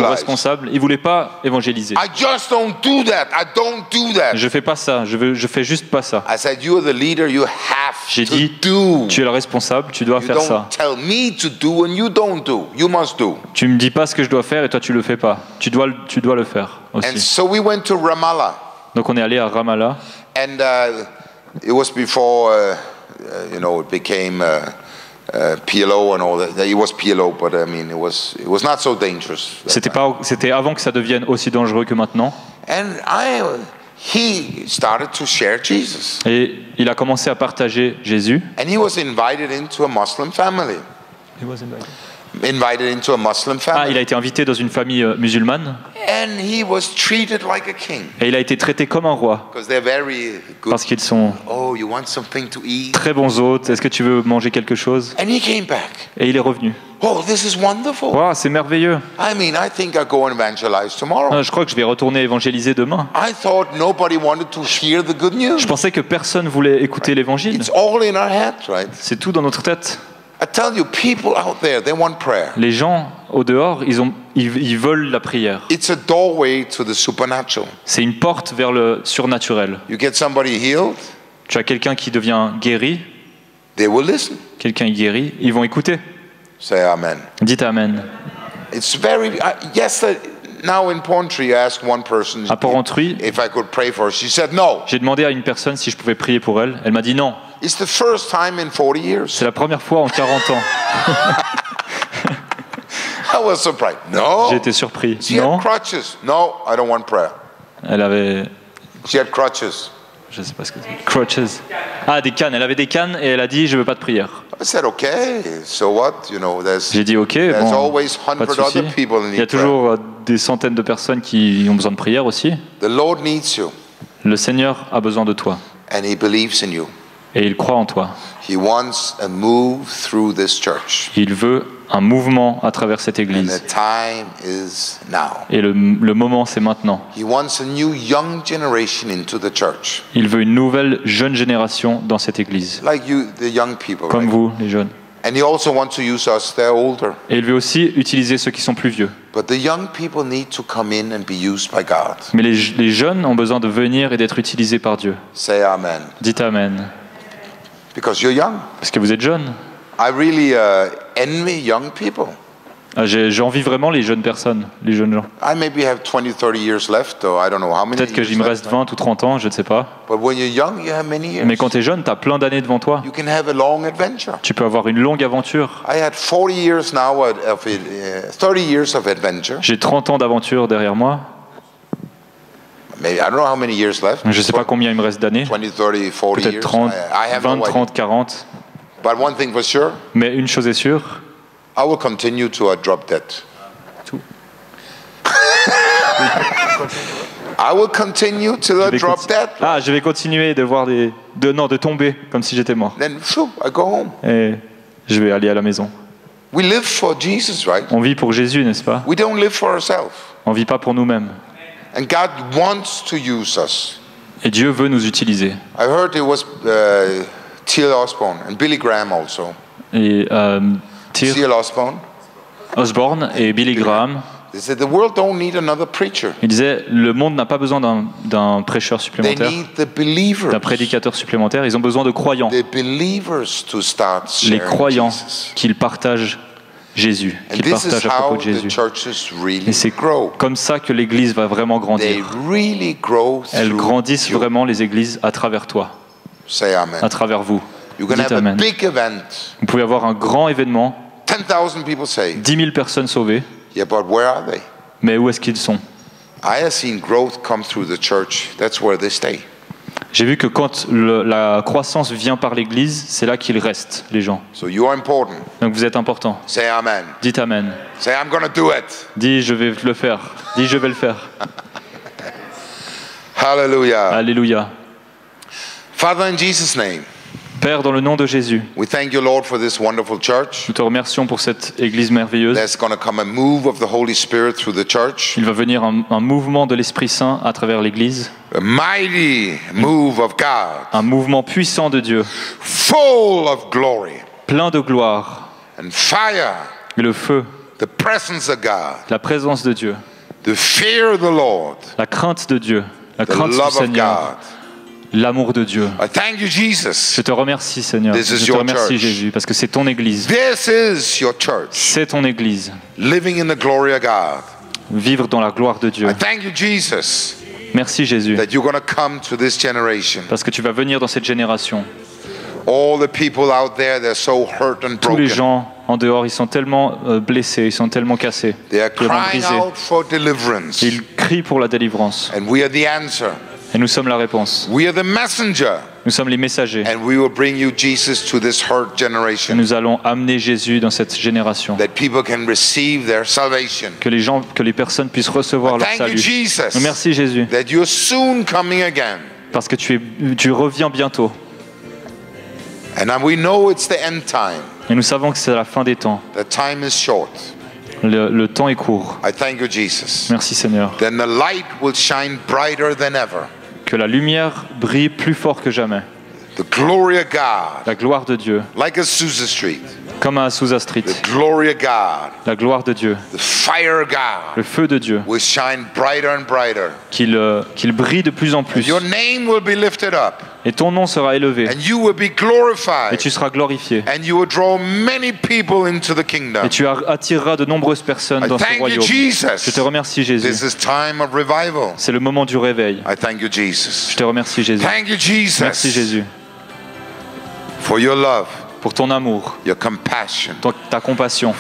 S1: responsable,
S2: il voulait pas évangéliser.
S1: I just don't do that. I don't do that.
S2: Je fais pas ça. Je fais juste pas ça.
S1: I said, you are the leader. You have
S2: J'ai dit, tu es le responsable. Tu dois faire ça.
S1: Tell me to do and you don't do. You must do.
S2: Tu me dis pas ce que je dois faire et toi tu le fais pas. Tu dois le faire aussi.
S1: And so we went to Ramallah.
S2: Donc on est allé à Ramallah.
S1: And it was before, it became. PLO and all that. It was PLO, but I mean, it was not so dangerous.
S2: C'était avant que ça devienne aussi dangereux que maintenant.
S1: He started to share Jesus.
S2: Et il a commencé à partager Jésus.
S1: And he was invited into a Muslim family.
S2: He was invited.
S1: Invited into a Muslim family.
S2: Ah, il a été invité dans une famille musulmane.
S1: And he was treated like a king.
S2: Et il a été traité comme un roi.
S1: Because they're very good.
S2: Parce qu'ils sont
S1: you want something to eat?
S2: Très bons hôtes. Est-ce que tu veux manger quelque chose?
S1: And he came back.
S2: Et il est revenu.
S1: Oh, this is wonderful.
S2: Wow, c'est merveilleux.
S1: I mean, I think I'll go and evangelize tomorrow.
S2: Je crois que je vais retourner évangéliser demain.
S1: I thought nobody wanted to hear the good news.
S2: Je pensais que personne voulait écouter l'évangile.
S1: It's all in our heads, right?
S2: C'est tout dans notre tête.
S1: I tell you, people out there, they want prayer.
S2: Les gens au dehors, ils veulent la prière.
S1: It's a doorway to the supernatural.
S2: C'est une porte vers le surnaturel.
S1: You get somebody healed.
S2: Tu as quelqu'un qui devient guéri.
S1: They will listen.
S2: Quelqu'un est guéri, ils vont écouter.
S1: Say amen.
S2: Dites amen.
S1: It's very now in Portrentruy, I asked one person
S2: à Portrentruy,
S1: if I could pray for her. She said no.
S2: J'ai demandé à une personne si je pouvais prier pour elle. Elle m'a dit non.
S1: It's the first time in 40 years.
S2: C'est la première fois en 40 ans.
S1: I was surprised. No.
S2: J'ai été surpris.
S1: She had crutches. No, I don't want prayer.
S2: Elle avait.
S1: She had crutches.
S2: Je sais pas ce que c'est. Crutches. Ah, des cannes. Elle avait des cannes et elle a dit je veux pas de prière.
S1: I said okay. So what? You know,
S2: j'ai dit ok.
S1: There's
S2: bon,
S1: always 100 other people in
S2: il y a toujours des centaines de personnes qui ont besoin de prière aussi.
S1: The Lord needs you.
S2: Le Seigneur a besoin de toi.
S1: And he believes in you.
S2: Et il croit en toi.
S1: He wants a move through this church.
S2: Il veut un mouvement à travers cette église.
S1: And the time is now.
S2: Et le moment, c'est maintenant.
S1: He wants a new young generation into the church.
S2: Il veut une nouvelle jeune génération dans cette église.
S1: Like you, the young people.
S2: Comme vous, les jeunes.
S1: And he also wants to use us. They're older.
S2: Et il veut aussi utiliser ceux qui sont plus vieux.
S1: But the young people need to come in and be used by God.
S2: Mais les jeunes ont besoin de venir et d'être utilisés par Dieu.
S1: Say amen.
S2: Dites amen.
S1: Because you're young.
S2: Parce que vous êtes jeunes.
S1: I really envy young people.
S2: J'envie vraiment les jeunes personnes, les jeunes gens.
S1: I maybe have 20, 30 years left, or I don't know how many.
S2: Peut-être qu'il me reste 20 ou 30 ans, je ne sais pas.
S1: But when you're young, you have many years.
S2: Mais quand tu es jeune, tu as plein d'années devant toi.
S1: You can have a long adventure.
S2: Tu peux avoir une longue aventure.
S1: I had 40 years now 30 years of adventure.
S2: J'ai 30 ans d'aventure derrière moi.
S1: Maybe, I don't know how many years left.
S2: Je ne sais pas combien il me reste d'années.
S1: 20, 30, 40
S2: Peut-être 30, 20, 30, 40.
S1: But one thing for sure.
S2: Mais une chose est sûre.
S1: I will continue to drop dead. I will continue till I drop dead.
S2: Ah, je vais continuer de voir de tomber comme si j'étais mort.
S1: Then I go home.
S2: Et je vais aller à la maison.
S1: We live for Jesus, right?
S2: On vit pour Jésus, n'est-ce pas?
S1: We don't live for ourselves.
S2: On vit pas pour nous-mêmes.
S1: And God wants to use us.
S2: Et Dieu veut nous utiliser.
S1: I heard it was T.L. Osborne and Billy Graham also.
S2: Et
S1: T.L.
S2: Osborne et Billy Graham.
S1: They said the world don't need another preacher.
S2: Il disait le monde n'a pas besoin d'un prêcheur supplémentaire, d'un prédicateur supplémentaire. Ils ont besoin de croyants. Les croyants qu'ils partagent Jésus, qu'ils partagent à propos de Jésus. Et c'est comme ça que l'Église va vraiment grandir. Elles grandissent vraiment, les églises, à travers toi, à travers vous. Dites amen. Vous pouvez avoir un grand événement, 10 000 personnes sauvées.
S1: Yeah, but where are they?
S2: Mais où est-ce qu'ils sont?
S1: I have seen growth come through the church. That's where they stay.
S2: J'ai vu que quand la croissance vient par l'Église, c'est là qu'ils restent, les gens.
S1: So you are important.
S2: Donc vous êtes important.
S1: Say amen.
S2: Dites amen.
S1: Say I'm going to do it.
S2: Dis je vais le faire. Dis je vais le faire.
S1: Hallelujah.
S2: Alléluia.
S1: Father, in Jesus' name.
S2: Père, dans le nom de Jésus,
S1: we thank you, Lord, for this wonderful church.
S2: Nous te remercions pour cette église merveilleuse.
S1: There's going to come a move of the Holy Spirit through the church.
S2: Il va venir un mouvement de l'Esprit Saint à travers l'église.
S1: A mighty move of God.
S2: Un mouvement puissant de Dieu.
S1: Full of glory.
S2: Plein de gloire.
S1: And fire.
S2: Et le feu.
S1: The presence of God.
S2: La présence de Dieu.
S1: The fear of the Lord.
S2: La crainte de Dieu. La crainte
S1: du
S2: Seigneur. L'amour de Dieu.
S1: Thank you, Jesus.
S2: Je te remercie, Seigneur. Je te remercie, Jésus, parce que c'est ton église.
S1: This is your church.
S2: C'est ton église.
S1: Living in the glory of God.
S2: Vivre dans la gloire de Dieu.
S1: Thank you, Jesus.
S2: Merci, Jésus.
S1: That you're going to come to this generation.
S2: Parce que tu vas venir dans cette génération.
S1: All the people out there, they're so hurt and broken.
S2: Tous les gens En dehors, ils sont tellement blessés, ils sont tellement cassés, tellement brisés. Ils crient pour la délivrance. Et nous sommes la réponse. Nous sommes les messagers. Et nous allons amener Jésus dans cette génération. Que les personnes puissent recevoir leur salut. Merci Jésus. Parce que tu reviens bientôt. Et nous savons que c'est la fin des temps. Le temps est court. Merci Seigneur. Que la lumière brille plus fort que jamais. La gloire de Dieu. Comme à Azusa Street. La gloire de Dieu. Le feu de Dieu. Qu'il brille de plus en plus. Et ton nom sera élevé. Et tu seras glorifié. Et tu attireras de nombreuses personnes dans ce royaume. Je te remercie Jésus. C'est le moment du réveil. Je te remercie Jésus. Merci Jésus. Pour ton amour, ta compassion,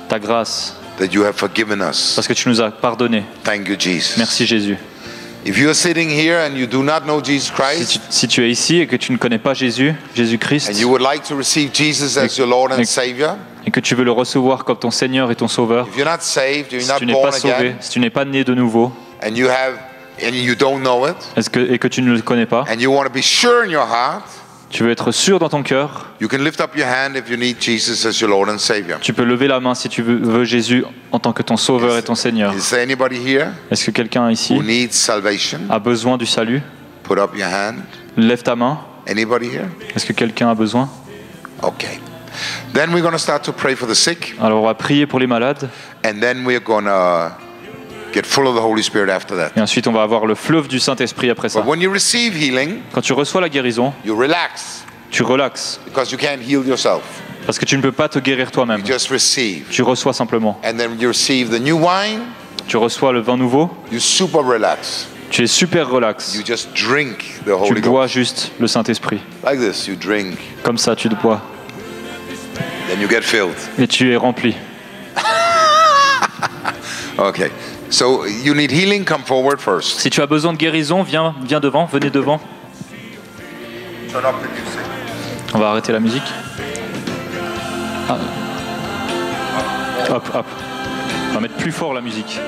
S2: ta grâce, parce que tu nous as pardonné. Merci Jésus. Si tu es ici et que tu ne connais pas Jésus-Christ, et que tu veux le recevoir comme ton Seigneur et ton Sauveur, si tu n'es pas sauvé, si tu n'es pas né de nouveau, et que tu ne le connais pas, tu veux être sûr dans ton cœur, tu peux lever la main si tu veux Jésus en tant que ton Sauveur et ton Seigneur. Est-ce que quelqu'un ici a besoin du salut? Lève ta main. Est-ce que quelqu'un a besoin? Alors on va prier pour les malades. Get full of the Holy Spirit after that. Et ensuite, on va avoir le fleuve du Saint-Esprit après ça. When you receive healing, quand tu reçois la guérison, you relax. Tu relaxes. Because you can't heal yourself. Parce que tu ne peux pas te guérir toi-même. You just receive. Tu reçois simplement. And then you receive the new wine. Tu reçois le vin nouveau. You super relax. Tu es super relax. You just drink the Holy Ghost. Tu bois juste le Saint-Esprit. Like this, you drink. Comme ça, tu te bois. Then you get filled. Et tu es rempli. Okay. So you need healing, come forward first. Si tu as besoin de guérison, viens devant, venez devant. Turn up the music. On va arrêter la musique. Ah. Hop. On va mettre plus fort la musique.